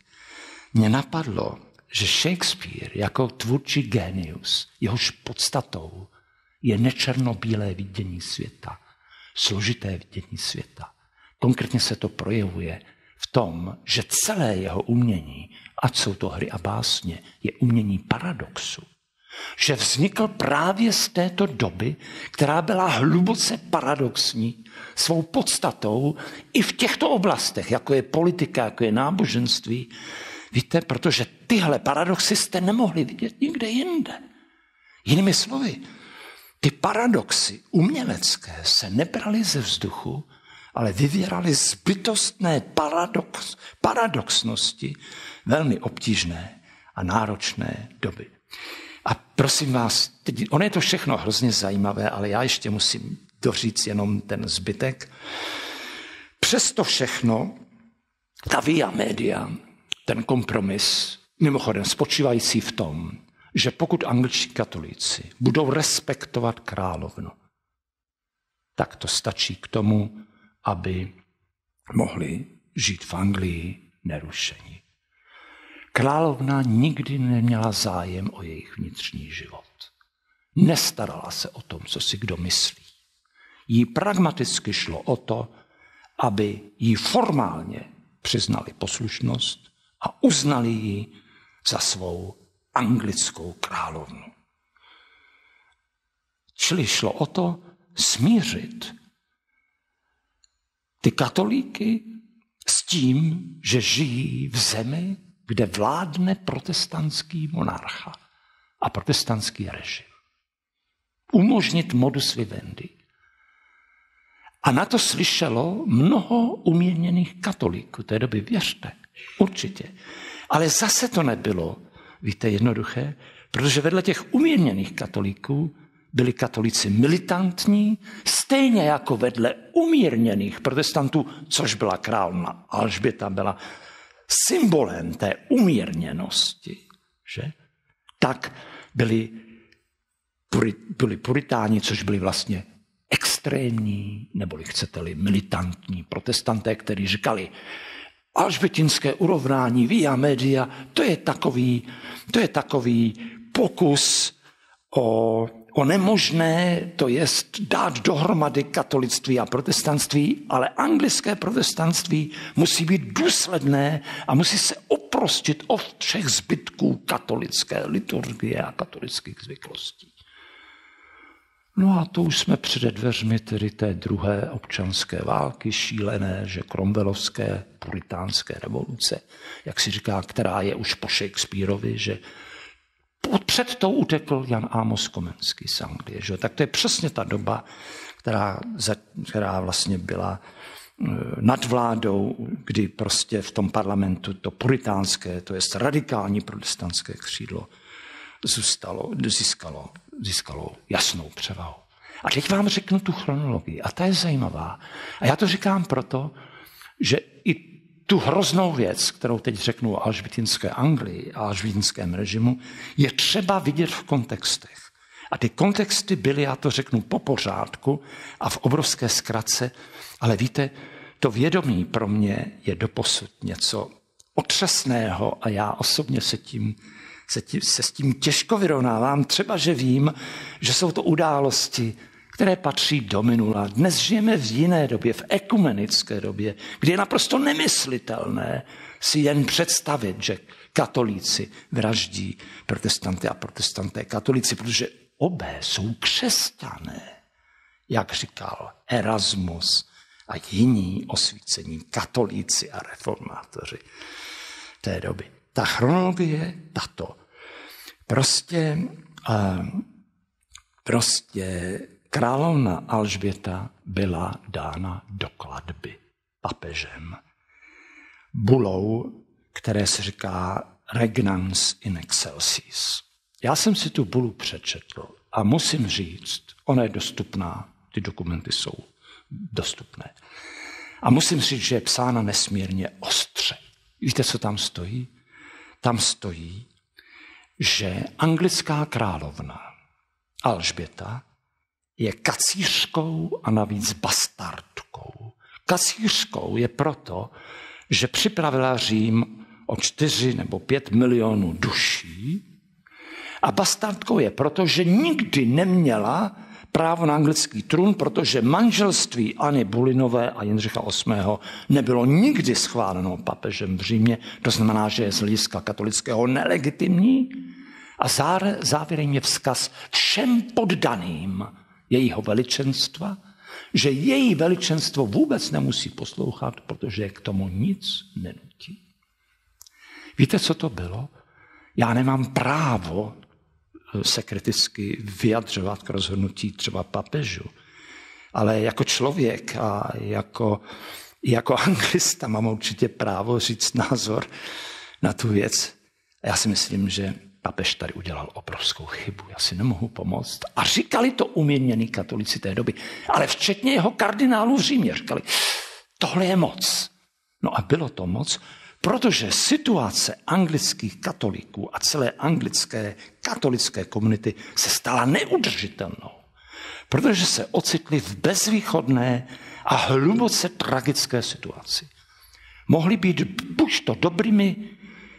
Mně napadlo, že Shakespeare jako tvůrčí génius, jehož podstatou je nečernobílé vidění světa, složité vidění světa. Konkrétně se to projevuje v tom, že celé jeho umění, ať jsou to hry a básně, je umění paradoxu. Že vznikl právě z této doby, která byla hluboce paradoxní svou podstatou i v těchto oblastech, jako je politika, jako je náboženství. Víte, protože tyhle paradoxy jste nemohli vidět nikde jinde. Jinými slovy, ty paradoxy umělecké se nebraly ze vzduchu, ale vyvěraly z bytostné paradoxnosti velmi obtížné a náročné doby. A prosím vás, ono je to všechno hrozně zajímavé, ale já ještě musím doříct jenom ten zbytek. Přesto všechno, ta via media, ten kompromis, Mimochodem spočívající v tom, že pokud angličtí katolíci budou respektovat královnu, tak to stačí k tomu, aby mohli žít v Anglii nerušení. Královna nikdy neměla zájem o jejich vnitřní život. Nestarala se o tom, co si kdo myslí. Jí pragmaticky šlo o to, aby jí formálně přiznali poslušnost a uznali ji za svou anglickou královnu. Čili šlo o to smířit ty katolíky s tím, že žijí v zemi, kde vládne protestantský monarcha a protestantský režim. Umožnit modus vivendi. A na to slyšelo mnoho umírněných katolíků té doby, věřte, určitě. Ale zase to nebylo, víte, jednoduché, protože vedle těch umírněných katolíků byli katolíci militantní, stejně jako vedle umírněných protestantů, což byla královna Alžběta, byla symbolem té umírněnosti, že? Tak byli puritáni, což byli vlastně extrémní, neboli chcete-li militantní protestanté, kteří říkali, alžbětinské urovnání via media, to je takový pokus o nemožné, to jest dát dohromady katolictví a protestantství, ale anglické protestantství musí být důsledné a musí se oprostit od všech zbytků katolické liturgie a katolických zvyklostí. No a to už jsme před dveřmi tedy té druhé občanské války, šílené, že cromwellovské puritánské revoluce, jak si říká, která je už po Shakespeareovi, že před tou utekl Jan Amos Komenský z Anglie. Že? Tak to je přesně ta doba, která vlastně byla nad vládou, kdy prostě v tom parlamentu to puritánské, to jest radikální protestantské křídlo získalo jasnou převahu. A teď vám řeknu tu chronologii a ta je zajímavá. A já to říkám proto, že i tu hroznou věc, kterou teď řeknu o alžbětinské Anglii a alžbětinském režimu, je třeba vidět v kontextech. A ty kontexty byly, já to řeknu po pořádku a v obrovské zkratce, ale víte, to vědomí pro mě je doposud něco otřesného a já osobně se s tím těžko vyrovnávám. Třeba, že vím, že jsou to události, které patří do minula. Dnes žijeme v jiné době, v ekumenické době, kdy je naprosto nemyslitelné si jen představit, že katolíci vraždí protestanty a protestanté katolíci, protože obé jsou křesťané, jak říkal Erasmus a jiní osvícení katolíci a reformátoři té doby. Ta chronologie je tato. Prostě královna Alžběta byla dána do klatby papežem bulou, které se říká Regnans in excelsis. Já jsem si tu bulu přečetl a musím říct, ona je dostupná, ty dokumenty jsou dostupné. A musím říct, že je psána nesmírně ostře. Víte, co tam stojí? Tam stojí, že anglická královna Alžběta je kacířkou a navíc bastardkou. Kacířkou je proto, že připravila Řím o 4 nebo 5 milionů duší a bastardkou je proto, že nikdy neměla právo na anglický trůn, protože manželství Anny Bulynové a Jindřicha VIII. Nebylo nikdy schváleno papežem v Římě, to znamená, že je z hlediska katolického nelegitimní. A závěrem je vzkaz všem poddaným jejího veličenstva, že její veličenstvo vůbec nemusí poslouchat, protože je k tomu nic nenutí. Víte, co to bylo? Já nemám právo se kriticky vyjadřovat k rozhodnutí třeba papežu, ale jako člověk a jako anglista mám určitě právo říct názor na tu věc. Já si myslím, že papež tady udělal obrovskou chybu, já si nemohu pomoct. A říkali to umírnění katolíci té doby, ale včetně jeho kardinálů v Římě říkali, tohle je moc. No a bylo to moc, Protože situace anglických katolíků a celé anglické katolické komunity se stala neudržitelnou. Protože se ocitli v bezvýchodné a hluboce tragické situaci. Mohli být buď to dobrými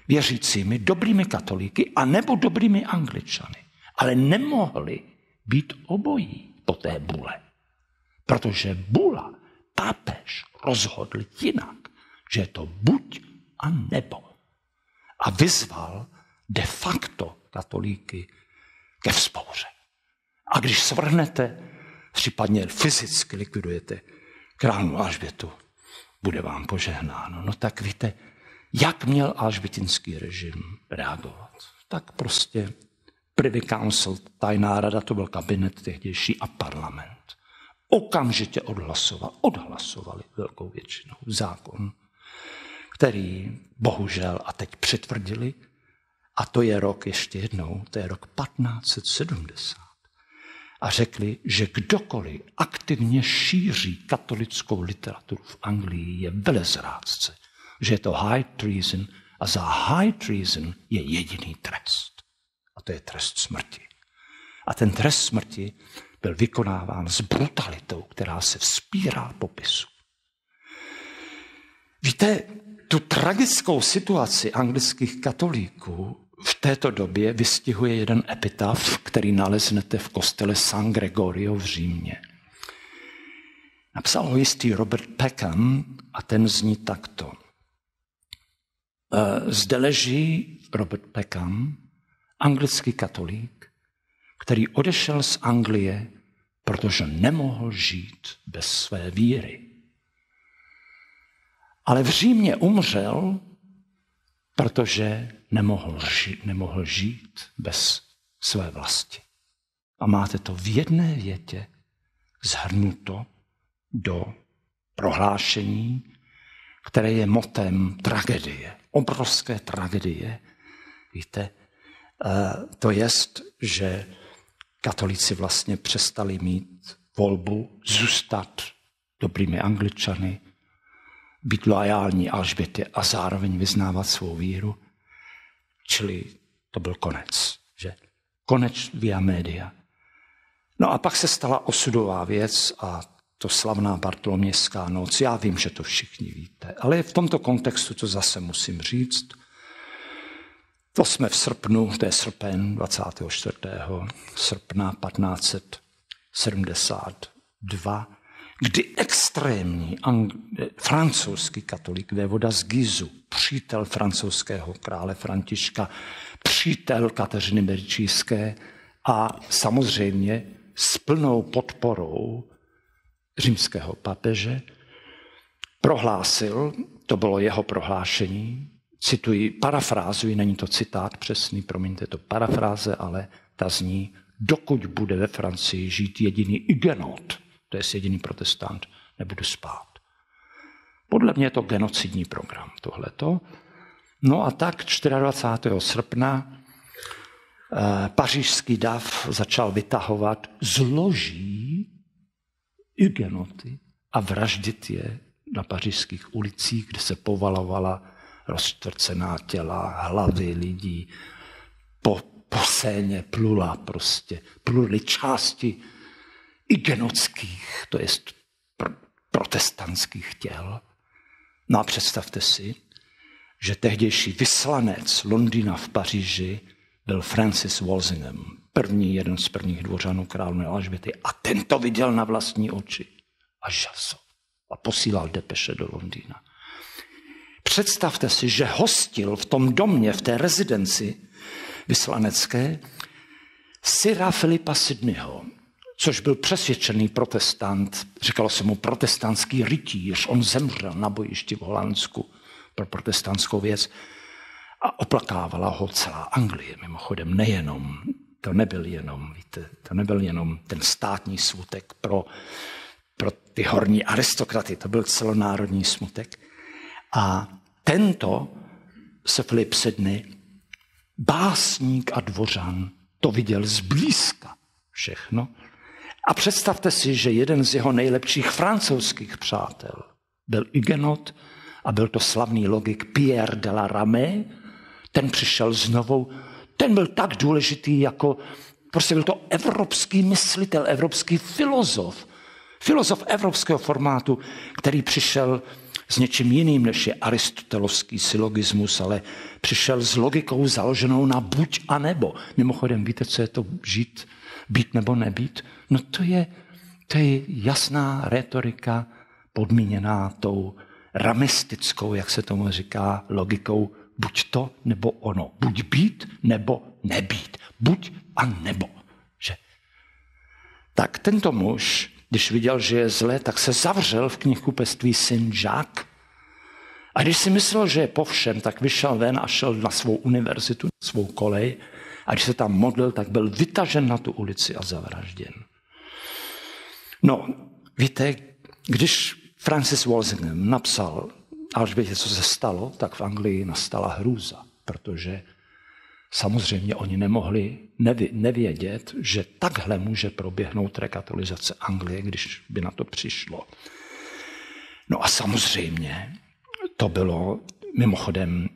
věřícími, dobrými katolíky, anebo dobrými Angličany. Ale nemohli být obojí po té bule. Protože bula, papež rozhodl jinak, že je to buď a nebo. A vyzval de facto katolíky ke vzpouře. A když svrhnete, případně fyzicky likvidujete královnu Alžbětu, bude vám požehnáno. No tak víte, jak měl alžbětinský režim reagovat? Tak prostě Privy Council, tajná rada, to byl kabinet tehdejší a parlament. Okamžitě odhlasovali velkou většinou zákon, který bohužel a teď přitvrdili, a to je rok ještě jednou, to je rok 1570. A řekli, že kdokoliv aktivně šíří katolickou literaturu v Anglii je velezrádce, že je to high treason a za high treason je jediný trest. A to je trest smrti. A ten trest smrti byl vykonáván s brutalitou, která se vzpírá popisu. Víte, tu tragickou situaci anglických katolíků v této době vystihuje jeden epitaf, který naleznete v kostele San Gregorio v Římě. Napsal ho jistý Robert Peckham a ten zní takto. Zde leží Robert Peckham, anglický katolík, který odešel z Anglie, protože nemohl žít bez své víry. Ale v Římě umřel, protože nemohl žít bez své vlasti. A máte to v jedné větě shrnuto do prohlášení, které je motem tragédie, obrovské tragédie. Víte, to jest, že katolíci vlastně přestali mít volbu zůstat dobrými Angličany, být loajální Alžbětě a zároveň vyznávat svou víru. Čili to byl konec, že? Konec via media. No a pak se stala osudová věc a to slavná Bartolomějská noc. Já vím, že to všichni víte, ale v tomto kontextu to zase musím říct. To jsme v srpnu, to je srpen 24. srpna 1572, kdy extrémní francouzský katolík vévoda z Gizu, přítel francouzského krále Františka, přítel Kateřiny Medičijské a samozřejmě s plnou podporou římského papeže prohlásil, to bylo jeho prohlášení, cituji, parafrázuji, není to citát přesný, promiňte, to parafráze, ale ta zní, dokud bude ve Francii žít jediný hugenot, to je jediný protestant, nebudu spát. Podle mě je to genocidní program, tohleto. No a tak 24. srpna pařížský dav začal vytahovat zloží hugenoty a vraždit je na pařížských ulicích, kde se povalovala rozčtvrcená těla, hlavy lidí, po Seině pluly části hugenotských, to jest protestantských těl. No a představte si, že tehdejší vyslanec Londýna v Paříži byl Francis Walsingham, jeden z prvních dvořanů královny Alžběty, a ten to viděl na vlastní oči a žasl a posílal depeše do Londýna. Představte si, že hostil v tom domě, v té rezidenci vyslanecké, Sira Filipa Sidneyho, což byl přesvědčený protestant, říkalo se mu protestantský rytíř, on zemřel na bojišti v Holandsku pro protestantskou věc a oplakávala ho celá Anglie, mimochodem nejenom, to nebyl jenom ten státní smutek pro ty horní aristokraty, to byl celonárodní smutek. A tento Sir Philip Sidney, básník a dvořan, to viděl zblízka všechno. A představte si, že jeden z jeho nejlepších francouzských přátel byl hugenot a byl to slavný logik Pierre de la Ramée, ten přišel znovu, ten byl tak důležitý jako, prostě byl to evropský myslitel, evropský filozof evropského formátu, který přišel s něčím jiným, než je aristotelovský syllogismus, ale přišel s logikou založenou na buď a nebo. Mimochodem, víte, co je to žít, být nebo nebýt? No to je jasná retorika podmíněná tou ramistickou, jak se tomu říká, logikou buď to nebo ono. Buď být nebo nebýt. Buď a nebo. Že? Tak tento muž, když viděl, že je zle, tak se zavřel v knihkupectví Saint-Jacques. A když si myslel, že je po všem, tak vyšel ven a šel na svou univerzitu, na svou kolej. A když se tam modlil, tak byl vytažen na tu ulici a zavražděn. No, víte, když Francis Walsingham napsal Alžbětě, co se stalo, tak v Anglii nastala hrůza, protože samozřejmě oni nemohli nevědět, že takhle může proběhnout rekatolizace Anglie, když by na to přišlo. No a samozřejmě to bylo mimochodem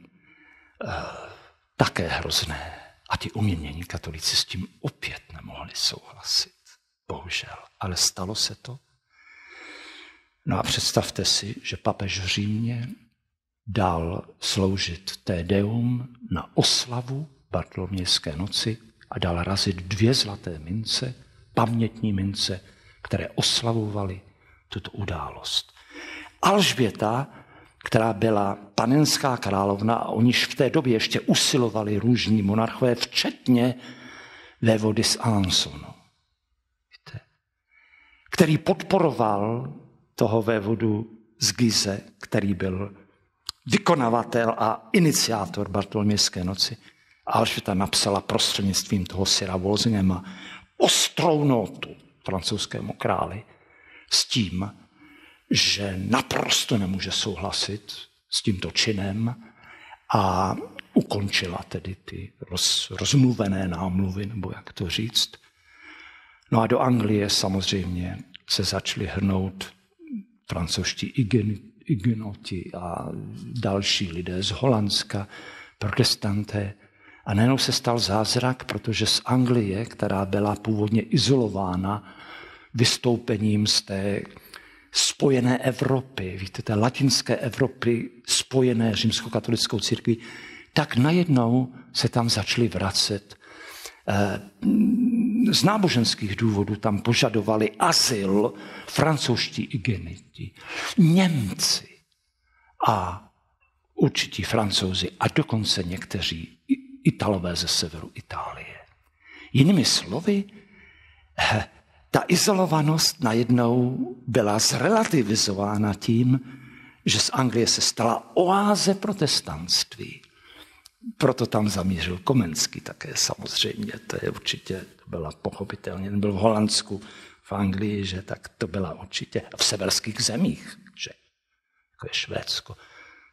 také hrozné. A ti uměnění katolíci s tím opět nemohli souhlasit. Bohužel. Ale stalo se to. No a představte si, že papež v Římě dal sloužit Te Deum na oslavu Bartolomějské noci a dal razit 2 zlaté mince, pamětní mince, které oslavovaly tuto událost. Alžběta, která byla panenská královna a o níž v té době ještě usilovali různí monarchové, včetně vévody z Alençonu, který podporoval toho vévodu z Gize, který byl vykonavatel a iniciátor Bartolomějské noci. Alžběta napsala prostřednictvím toho Sira Walsinghama ostrou notu francouzskému králi s tím, že naprosto nemůže souhlasit s tímto činem a ukončila tedy ty rozmluvené námluvy, nebo jak to říct. No a do Anglie samozřejmě se začali hrnout francouzští igenoti a další lidé z Holandska, protestanté. A najednou se stal zázrak, protože z Anglie, která byla původně izolována vystoupením z té spojené Evropy, víte, té latinské Evropy spojené římskokatolickou církví, tak najednou se tam začali vracet. Z náboženských důvodů tam požadovali azyl francouzští igeniti, Němci a určití Francouzi a dokonce někteří Italové ze severu Itálie. Jinými slovy, ta izolovanost najednou byla zrelativizována tím, že z Anglie se stala oáze protestantství. Proto tam zamířil Komenský také samozřejmě. To je určitě, to byla pochopitelně, byl v Holandsku, v Anglii, že tak to byla určitě v severských zemích, že jako je Švédsko.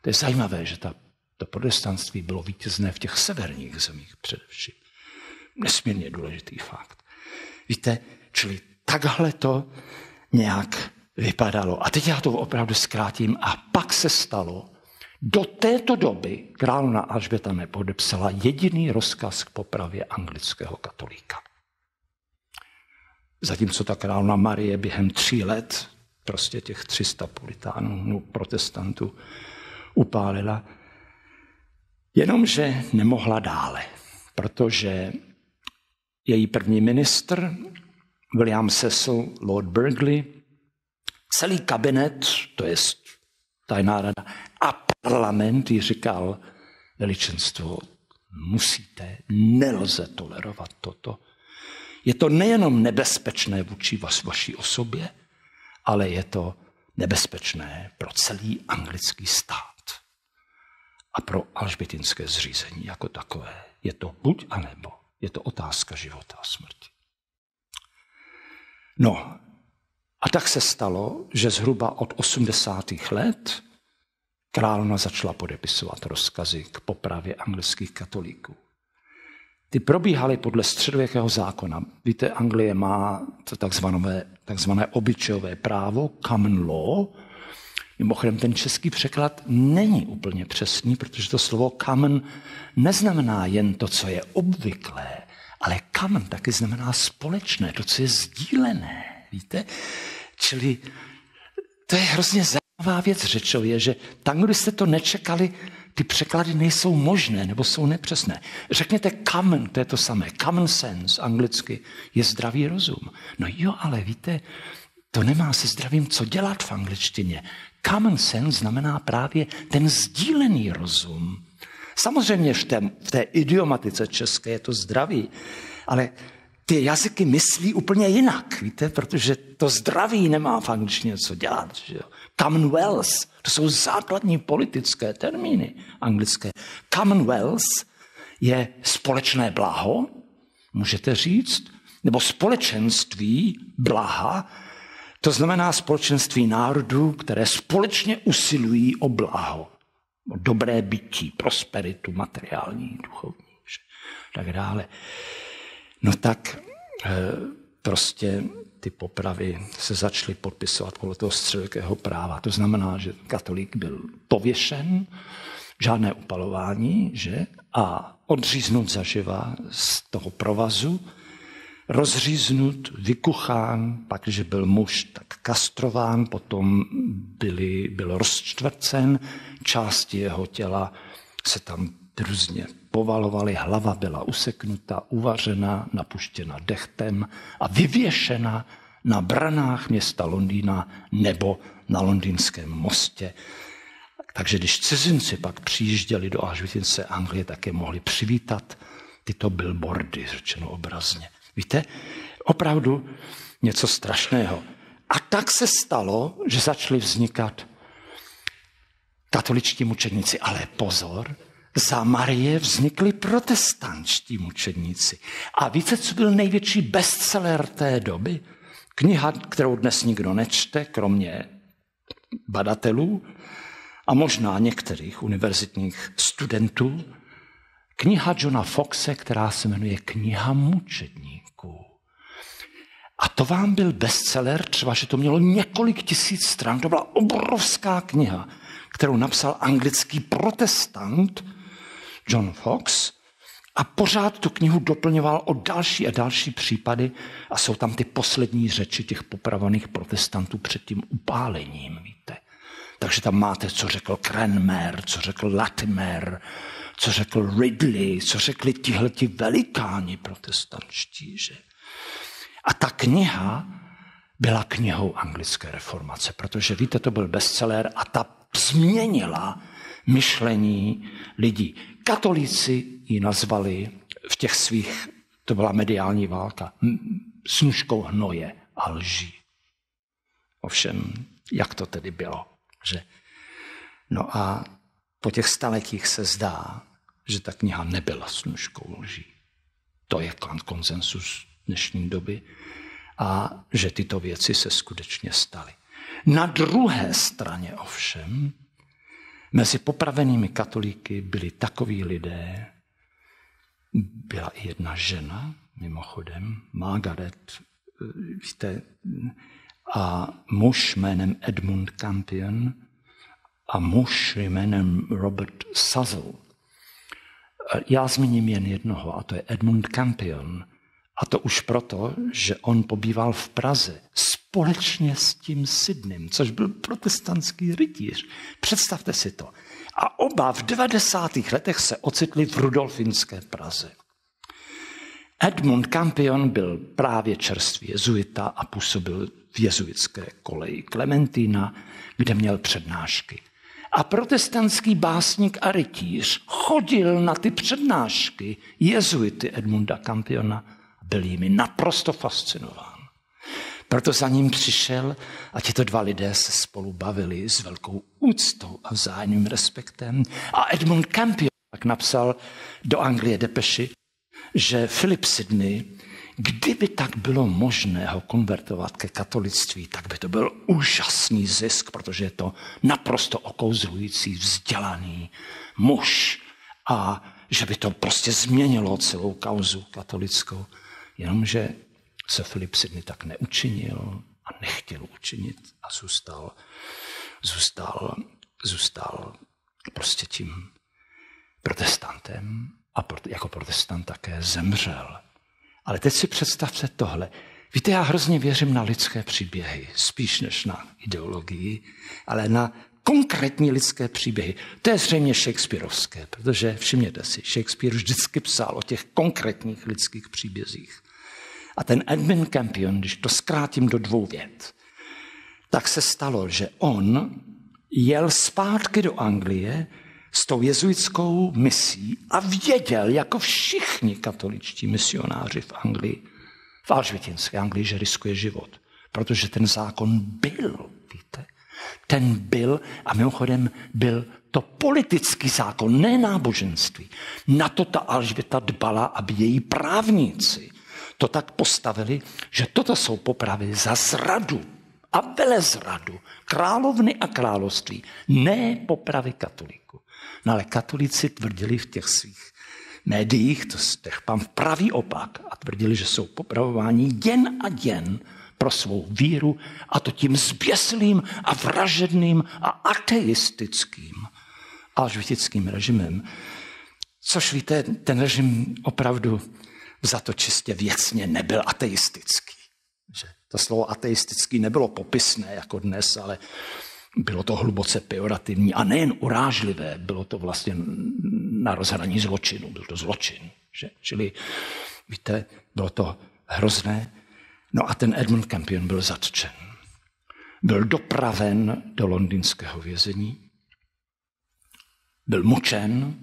To je zajímavé, že to protestantství bylo vítězné v těch severních zemích především. Nesmírně důležitý fakt. Víte, čili takhle to nějak vypadalo. A teď já to opravdu zkrátím. A pak se stalo, do této doby královna Alžběta nepodepsala jediný rozkaz k popravě anglického katolíka. Zatímco ta královna Marie během 3 let prostě těch 300 puritánů, protestantů upálila, jenomže nemohla dále, protože její první ministr, William Cecil, Lord Burghley, celý kabinet, to je tajná rada, a parlament jí říkal, veličenstvo, musíte, nelze tolerovat toto. Je to nejenom nebezpečné vůči vaší osobě, ale je to nebezpečné pro celý anglický stát a pro alžbětinské zřízení jako takové. Je to buď a nebo. Je to otázka života a smrti. No a tak se stalo, že zhruba od 80. let královna začala podepisovat rozkazy k popravě anglických katolíků. Ty probíhaly podle středověkého zákona. Víte, Anglie má to takzvané obyčejové právo, common law. Mimochodem, ten český překlad není úplně přesný, protože to slovo common neznamená jen to, co je obvyklé, ale common taky znamená společné, to, co je sdílené. Víte? Čili to je hrozně zajímavá věc řečově, že tam, kde jste to nečekali, ty překlady nejsou možné nebo jsou nepřesné. Řekněte common, to je to samé. Common sense, anglicky, je zdravý rozum. No jo, ale víte, to nemá se zdravím co dělat v angličtině. Common sense znamená právě ten sdílený rozum. Samozřejmě v té idiomatice české je to zdraví, ale ty jazyky myslí úplně jinak, víte, protože to zdraví nemá v angličtině co dělat. Že jo? Commonwealth, to jsou základní politické termíny anglické. Commonwealth je společné blaho, můžete říct, nebo společenství blaha, to znamená společenství národů, které společně usilují o blaho, o dobré bytí, prosperitu, materiální, duchovní, tak dále. No tak prostě ty popravy se začaly podpisovat podle toho středověkého práva. To znamená, že katolík byl pověšen, žádné upalování, že? A odříznut zaživa z toho provazu, rozříznut, vykuchán, pak, když byl muž, tak kastrován, potom byl rozčtvrcen, části jeho těla se tam různě povalovaly, hlava byla useknuta, uvařena, napuštěna dechtem a vyvěšena na branách města Londýna nebo na Londýnském mostě. Takže když cizinci pak přijížděli do Auschwitze Anglie, tak je mohli přivítat tyto billboardy, řečeno obrazně. Víte, opravdu něco strašného. A tak se stalo, že začali vznikat katoličtí mučedníci. Ale pozor, za Marie vznikli protestantští mučedníci. A víte, co byl největší bestseller té doby? Kniha, kterou dnes nikdo nečte, kromě badatelů a možná některých univerzitních studentů. Kniha Johna Foxe, která se jmenuje Kniha mučedníků. A to vám byl bestseller, třeba, že to mělo několik tisíc stran. To byla obrovská kniha, kterou napsal anglický protestant John Fox a pořád tu knihu doplňoval o další a další případy a jsou tam ty poslední řeči těch popravených protestantů před tím upálením, víte. Takže tam máte, co řekl Cranmer, co řekl Latimer, co řekl Ridley, co řekli tihleti velikáni protestantští, že? A ta kniha byla knihou anglické reformace, protože víte, to byl bestseller a ta změnila myšlení lidí. Katolíci ji nazvali v těch svých, to byla mediální válka, snůškou hnoje a lží. Ovšem, jak to tedy bylo? Že? No a po těch staletích se zdá, že ta kniha nebyla snůškou lží. To je konsensus dnešní doby a že tyto věci se skutečně staly. Na druhé straně ovšem mezi popravenými katolíky byli takoví lidé, byla i jedna žena, mimochodem, Margaret, víte, a muž jménem Edmund Campion a muž jménem Robert Suzzell. Já zmíním jen jednoho, a to je Edmund Campion. A to už proto, že on pobýval v Praze společně s tím Sydneym, což byl protestantský rytíř. Představte si to. A oba v 90. letech se ocitli v rudolfinské Praze. Edmund Campion byl právě čerstvý jezuita a působil v jezuitské koleji Klementína, kde měl přednášky. A protestantský básník a rytíř chodil na ty přednášky jezuity Edmunda Campiona, byl jimi naprosto fascinován. Proto za ním přišel a tito dva lidé se spolu bavili s velkou úctou a vzájemným respektem. A Edmund Campion tak napsal do Anglie depeši, že Philip Sidney, kdyby tak bylo možné ho konvertovat ke katolictví, tak by to byl úžasný zisk, protože je to naprosto okouzlující, vzdělaný muž a že by to prostě změnilo celou kauzu katolickou. Jenomže se Philip Sidney tak neučinil a nechtěl učinit a zůstal zůstal prostě tím protestantem a jako protestant také zemřel. Ale teď si představte tohle. Víte, já hrozně věřím na lidské příběhy, spíš než na ideologii, ale na konkrétní lidské příběhy. To je zřejmě shakespearovské, protože všimněte si, Shakespeare vždycky psal o těch konkrétních lidských příbězích. A ten Edmund Campion, když to zkrátím do 2 vět, tak se stalo, že on jel zpátky do Anglie s tou jezuitskou misí a věděl, jako všichni katoličtí misionáři v Anglii, v alžbětinské Anglii, že riskuje život. Protože ten zákon byl, víte. Ten byl, a mimochodem byl to politický zákon, ne náboženství. Na to ta Alžběta dbala, aby její právníci to tak postavili, že toto jsou popravy za zradu a velezradu královny a království, ne popravy katolíků. No ale katolíci tvrdili v těch svých médiích, to mám v pravý opak, a tvrdili, že jsou popravováni jen a jen pro svou víru, a to tím zběsilým a vražedným a ateistickým alžbětickým režimem. Což víte, ten režim opravdu za to čistě věcně nebyl ateistický. Že to slovo ateistický nebylo popisné jako dnes, ale bylo to hluboce pejorativní a nejen urážlivé, bylo to vlastně na rozhraní zločinu, byl to zločin. Že? Čili, víte, bylo to hrozné. No a ten Edmund Campion byl zatčen. Byl dopraven do londýnského vězení, byl mučen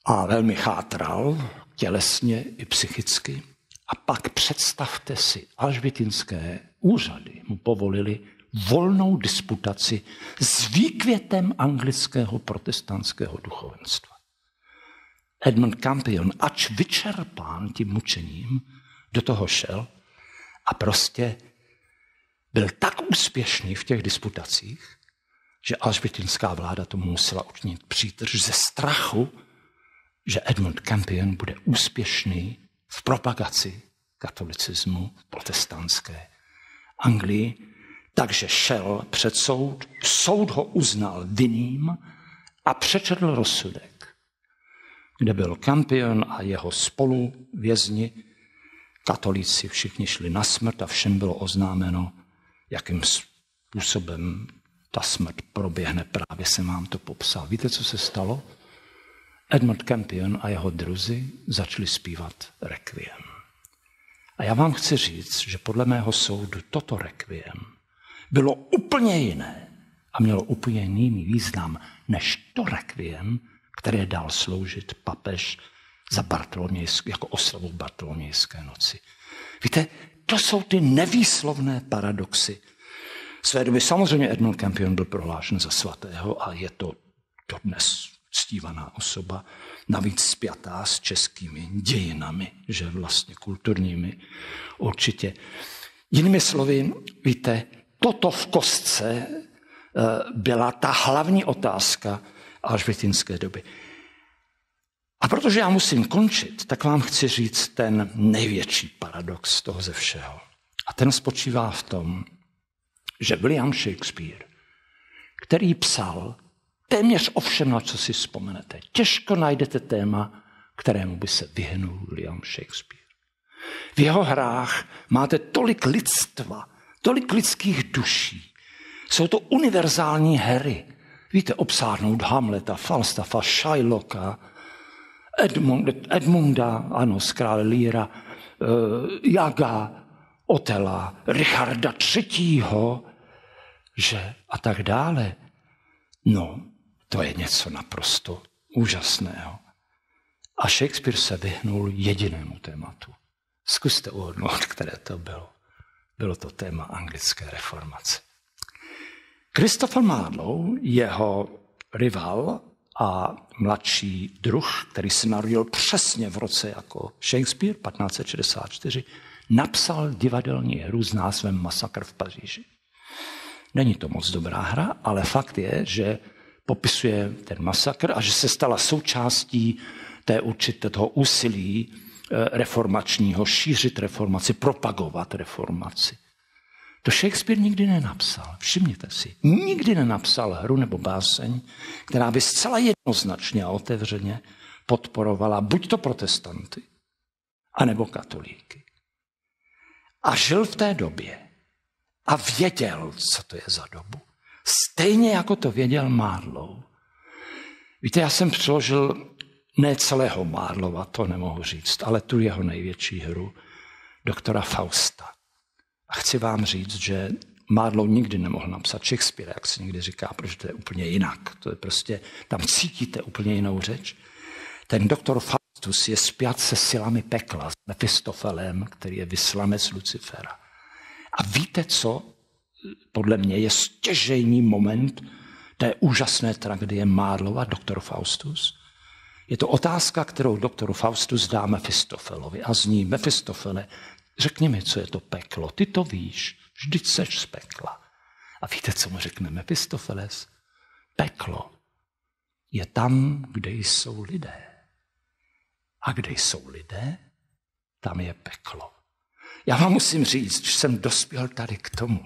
a velmi chátral tělesně i psychicky. A pak představte si, alžbětinské úřady mu povolili volnou disputaci s výkvětem anglického protestantského duchovenstva. Edmund Campion, ač vyčerpán tím mučením, do toho šel a prostě byl tak úspěšný v těch disputacích, že alžbětinská vláda tomu musela učinit přítrž ze strachu, že Edmund Campion bude úspěšný v propagaci katolicismu v protestantské Anglii. Takže šel před soud, soud ho uznal vinným a přečetl rozsudek, kde byl Campion a jeho spoluvězni, katolíci, všichni šli na smrt a všem bylo oznámeno, jakým způsobem ta smrt proběhne. Právě jsem vám to popsal. Víte, co se stalo? Edmund Campion a jeho druzi začali zpívat rekviem. A já vám chci říct, že podle mého soudu toto rekviem bylo úplně jiné a mělo úplně jiný význam než to rekviem, které dal sloužit papež za jako oslavu Bartolomějské noci. Víte, to jsou ty nevýslovné paradoxy své doby. Samozřejmě Edmund Campion byl prohlášen za svatého a je to dodnes ctívaná osoba, navíc spjatá s českými dějinami, že vlastně kulturními určitě. Jinými slovy, víte, toto v kostce byla ta hlavní otázka alžbětinské doby. A protože já musím končit, tak vám chci říct ten největší paradox toho ze všeho. A ten spočívá v tom, že William Shakespeare, který psal téměř o všem, na co si vzpomenete, těžko najdete téma, kterému by se vyhnul William Shakespeare. V jeho hrách máte tolik lidstva, tolik lidských duší. Jsou to univerzální hry. Víte, obsáhnout Hamleta, Falstaffa, Shylocka, Edmunda, ano, z Krále Leara, Jaga, Otela, Richarda III., že a tak dále. No, to je něco naprosto úžasného. A Shakespeare se vyhnul jedinému tématu. Zkuste uhodnout, které to bylo. Bylo to téma anglické reformace. Christopher Marlowe, jeho rival a mladší druh, který se narodil přesně v roce jako Shakespeare, 1564, napsal divadelní hru s názvem Masakr v Paříži. Není to moc dobrá hra, ale fakt je, že popisuje ten masakr a že se stala součástí toho úsilí reformačního, šířit reformaci, propagovat reformaci. To Shakespeare nikdy nenapsal. Všimněte si. Nikdy nenapsal hru nebo báseň, která by zcela jednoznačně a otevřeně podporovala buď to protestanty, anebo katolíky. A žil v té době a věděl, co to je za dobu. Stejně jako to věděl Marlowe. Víte, já jsem přeložil ne celého Marlova, to nemohu říct, ale tu jeho největší hru, doktora Fausta. A chci vám říct, že Marlowe nikdy nemohl napsat Shakespeare, jak se někdy říká, protože to je úplně jinak. To je prostě, tam cítíte úplně jinou řeč. Ten doktor Faustus je spjat se silami pekla, s Mefistofelem, který je vyslanec Lucifera. A víte, co podle mě je stěžejní moment té úžasné tragédie Marlova, doktor Faustus? Je to otázka, kterou doktoru Faustus dá Mefistofelovi a zní: Mefistofele, řekni mi, co je to peklo. Ty to víš, vždyť seš z pekla. A víte, co mu řekne Mefistofeles? Peklo je tam, kde jsou lidé. A kde jsou lidé, tam je peklo. Já vám musím říct, že jsem dospěl tady k tomu,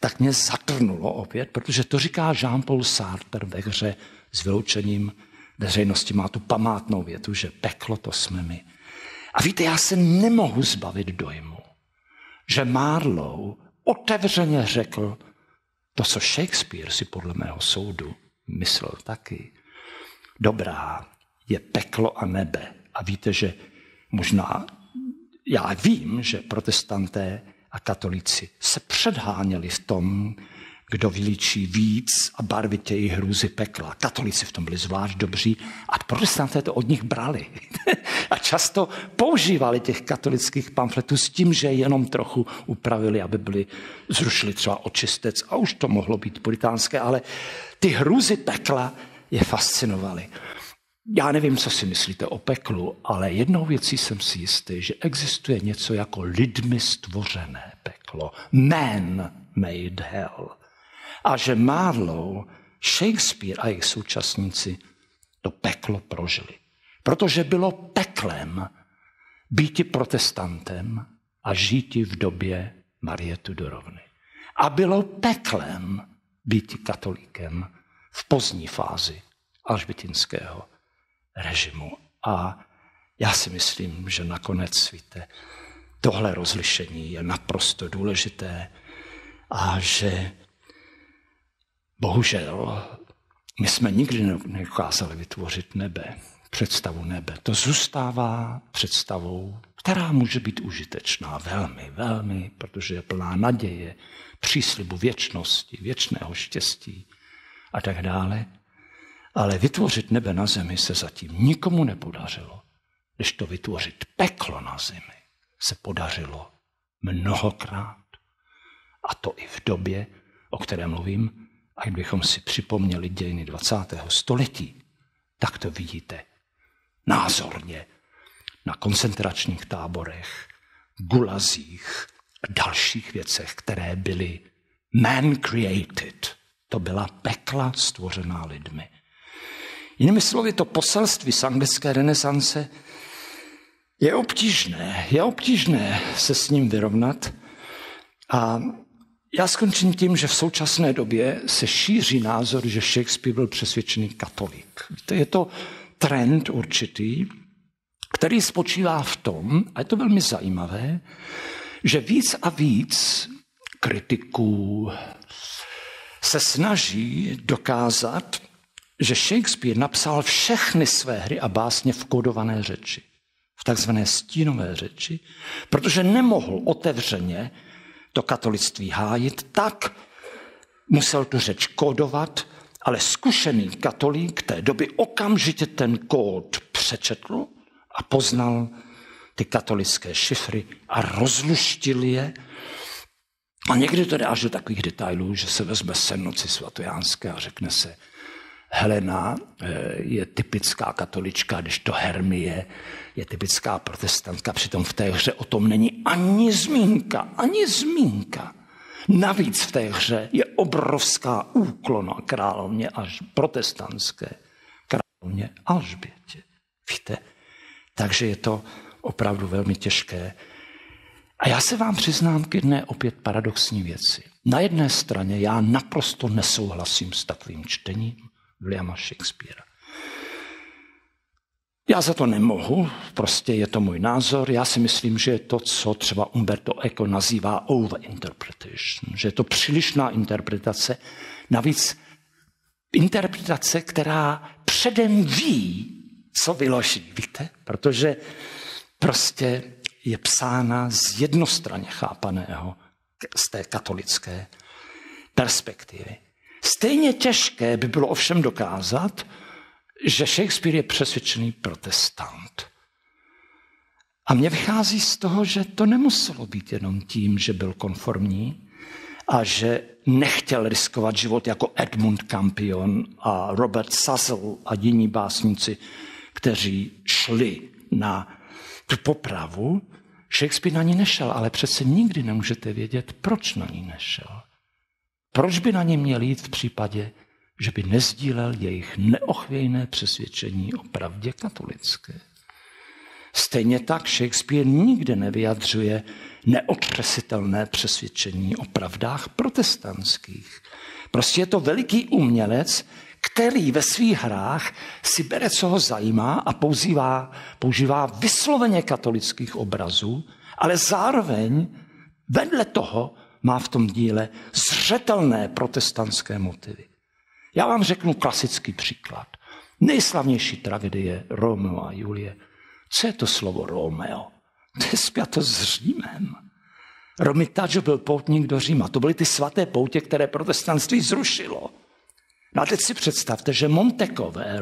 tak mě zatrnulo opět, protože to říká Jean-Paul Sartre ve hře S vyloučením veřejnosti. Má tu památnou větu, že peklo to jsme my. A víte, já se nemohu zbavit dojmu, že Marlowe otevřeně řekl to, co Shakespeare si podle mého soudu myslel taky. Dobrá, je peklo a nebe. A víte, že možná, já vím, že protestanté a katolíci se předháněli v tom, kdo vylíčí víc a barvitěji hrůzy pekla. Katolíci v tom byli zvlášť dobří a protestanté to od nich brali. A často používali těch katolických pamfletů s tím, že jenom trochu upravili, aby zrušili třeba očistec a už to mohlo být puritánské, ale ty hrůzy pekla je fascinovaly. Já nevím, co si myslíte o peklu, ale jednou věcí jsem si jistý, že existuje něco jako lidmi stvořené peklo. Man-made hell. A že Marlowe, Shakespeare a jejich současníci to peklo prožili. Protože bylo peklem býti protestantem a žíti v době Marie Tudorovny. A bylo peklem býti katolíkem v pozdní fázi alžbětinského režimu. A já si myslím, že nakonec, víte, tohle rozlišení je naprosto důležité a že bohužel my jsme nikdy nedokázali vytvořit nebe, představu nebe. To zůstává představou, která může být užitečná velmi, velmi, protože je plná naděje, příslibu věčnosti, věčného štěstí a tak dále. Ale vytvořit nebe na zemi se zatím nikomu nepodařilo. Když to vytvořit peklo na zemi se podařilo mnohokrát. A to i v době, o které mluvím, a kdybychom si připomněli dějiny 20. století, tak to vidíte názorně na koncentračních táborech, gulazích a dalších věcech, které byly man-created. To byla pekla stvořená lidmi. Jinými slovy, to poselství z anglické renesance je obtížné se s ním vyrovnat. A já skončím tím, že v současné době se šíří názor, že Shakespeare byl přesvědčený katolík. Víte, je to trend určitý, který spočívá v tom, a je to velmi zajímavé, že víc a víc kritiků se snaží dokázat, že Shakespeare napsal všechny své hry a básně v kódované řeči, v takzvané stínové řeči, protože nemohl otevřeně to katolictví hájit, tak musel tu řeč kódovat, ale zkušený katolík té doby okamžitě ten kód přečetl a poznal ty katolické šifry a rozluštil je. A někdy to jde až do takových detailů, že se vezme Sennoci svatojánské a řekne se, Helena je typická katolička, když to Hermie je typická protestantka, přitom v té hře o tom není ani zmínka. Navíc v té hře je obrovská úklona královně až protestantské královně Alžbětě. Víte? Takže je to opravdu velmi těžké. A já se vám přiznám k jedné opět paradoxní věci. Na jedné straně já naprosto nesouhlasím s takovým čtením Williama Shakespearea. Já za to nemohu, prostě je to můj názor. Já si myslím, že je to, co třeba Umberto Eco nazývá overinterpretation, že je to přílišná interpretace, navíc interpretace, která předem ví, co vyloží, víte? Protože prostě je psána z jednostranně chápaného, z té katolické perspektivy. Stejně těžké by bylo ovšem dokázat, že Shakespeare je přesvědčený protestant. A mně vychází z toho, že to nemuselo být jenom tím, že byl konformní a že nechtěl riskovat život jako Edmund Campion a Robert Cecil a jiní básníci, kteří šli na tu popravu. Shakespeare na ní nešel, ale přece nikdy nemůžete vědět, proč na ní nešel. Proč by na ní měl jít v případě, že by nezdílel jejich neochvějné přesvědčení o pravdě katolické. Stejně tak Shakespeare nikde nevyjadřuje neotřesitelné přesvědčení o pravdách protestantských. Prostě je to veliký umělec, který ve svých hrách si bere, co ho zajímá a používá vysloveně katolických obrazů, ale zároveň vedle toho má v tom díle zřetelné protestantské motivy. Já vám řeknu klasický příklad. Nejslavnější tragédie Romeo a Julie. Co je to slovo Romeo? To je spjato s Římem. Romitaggio byl poutník do Říma. To byly ty svaté poutě, které protestantství zrušilo. No a teď si představte, že Montekové,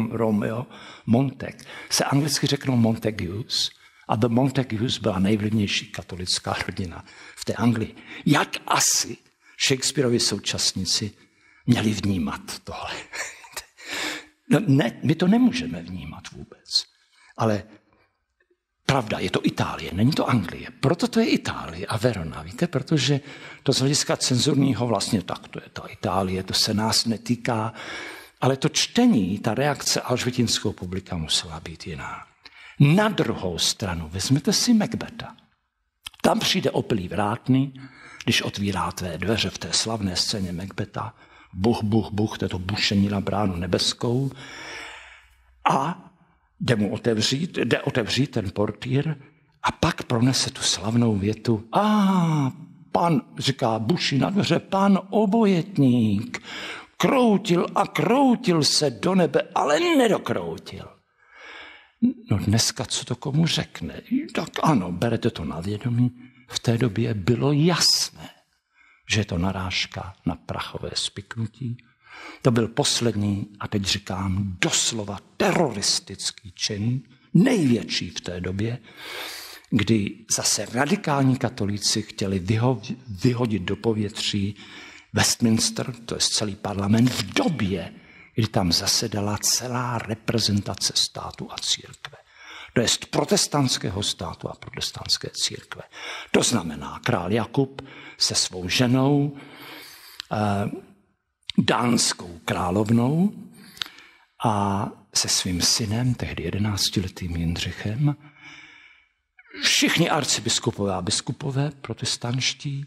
Romeo, Montek, se anglicky řeknou Montagues a the Montagues byla nejvlivnější katolická rodina v té Anglii. Jak asi Shakespeareovi současníci měli vnímat tohle? No ne, my to nemůžeme vnímat vůbec. Ale pravda, je to Itálie, není to Anglie. Proto to je Itálie a Verona, víte? Protože to z hlediska cenzurního vlastně tak, to je ta Itálie, to se nás netýká. Ale to čtení, ta reakce alžbětinského publika musela být jiná. Na druhou stranu, vezměte si Macbetha. Tam přijde opilý vrátný, když otvírá tvé dveře v té slavné scéně Macbetha, buch, buch, buch, to je to bušení na bránu nebeskou a jde otevřít ten portýr a pak pronese tu slavnou větu. Pan, říká, buší na dveře, pan obojetník kroutil a kroutil se do nebe, ale nedokroutil. No dneska, co to komu řekne? Tak ano, berete to na vědomí. V té době bylo jasné, že je to narážka na prachové spiknutí. To byl poslední, a teď říkám, doslova teroristický čin, největší v té době, kdy zase radikální katolíci chtěli vyhodit do povětří Westminster, to je celý parlament, v době, kdy tam zasedala celá reprezentace státu a církve. To je protestantského státu a protestantské církve. To znamená král Jakub se svou ženou, dánskou královnou a se svým synem, tehdy 11letým Jindřichem, všichni arcibiskupové a biskupové protestanští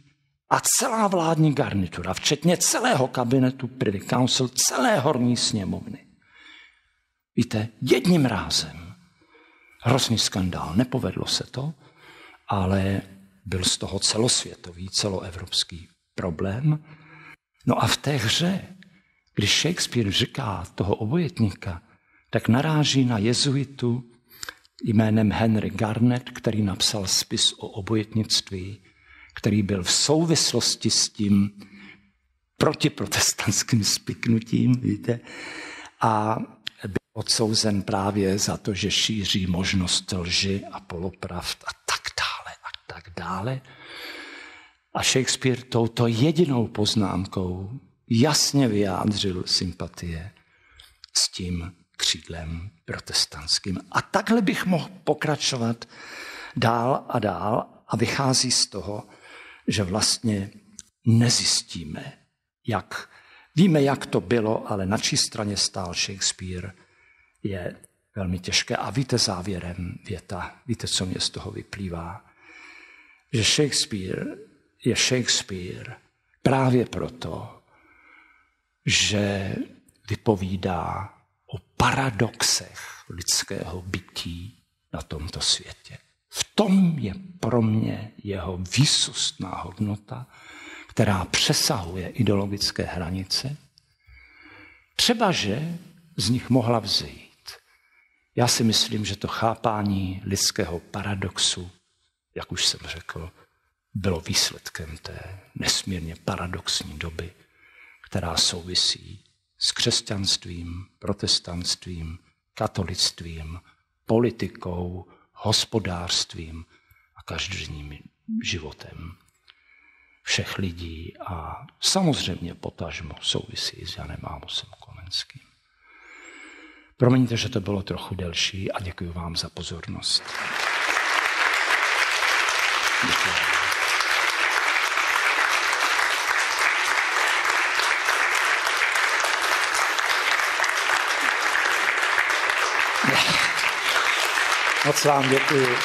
a celá vládní garnitura, včetně celého kabinetu Privy Council, celé horní sněmovny. Víte, jedním rázem. Hrozný skandál, nepovedlo se to, ale byl z toho celosvětový, celoevropský problém. No a v té hře, když Shakespeare říká toho obojetníka, tak naráží na jezuitu jménem Henry Garnet, který napsal spis o obojetnictví, který byl v souvislosti s tím protiprotestantským spiknutím, víte, a byl odsouzen právě za to, že šíří možnost lži a polopravd a tak dále a tak dále. A Shakespeare touto jedinou poznámkou jasně vyjádřil sympatie s tím křídlem protestantským. A takhle bych mohl pokračovat dál a dál a vychází z toho, že vlastně nezjistíme, víme, jak to bylo, ale na čí straně stál Shakespeare, je velmi těžké. A víte závěrem věta, víte, co mě z toho vyplývá. že Shakespeare je Shakespeare právě proto, že vypovídá o paradoxech lidského bytí na tomto světě. V tom je pro mě jeho výsostná hodnota, která přesahuje ideologické hranice, třeba že z nich mohla vzejít. Já si myslím, že to chápání lidského paradoxu, jak už jsem řekl, bylo výsledkem té nesmírně paradoxní doby, která souvisí s křesťanstvím, protestantstvím, katolictvím, politikou, hospodářstvím a každodenním životem všech lidí a samozřejmě potažmo souvisí s Janem Amosem Komenským. Promiňte, že to bylo trochu delší a děkuji vám za pozornost. Děkuji. Moc vám děkuji.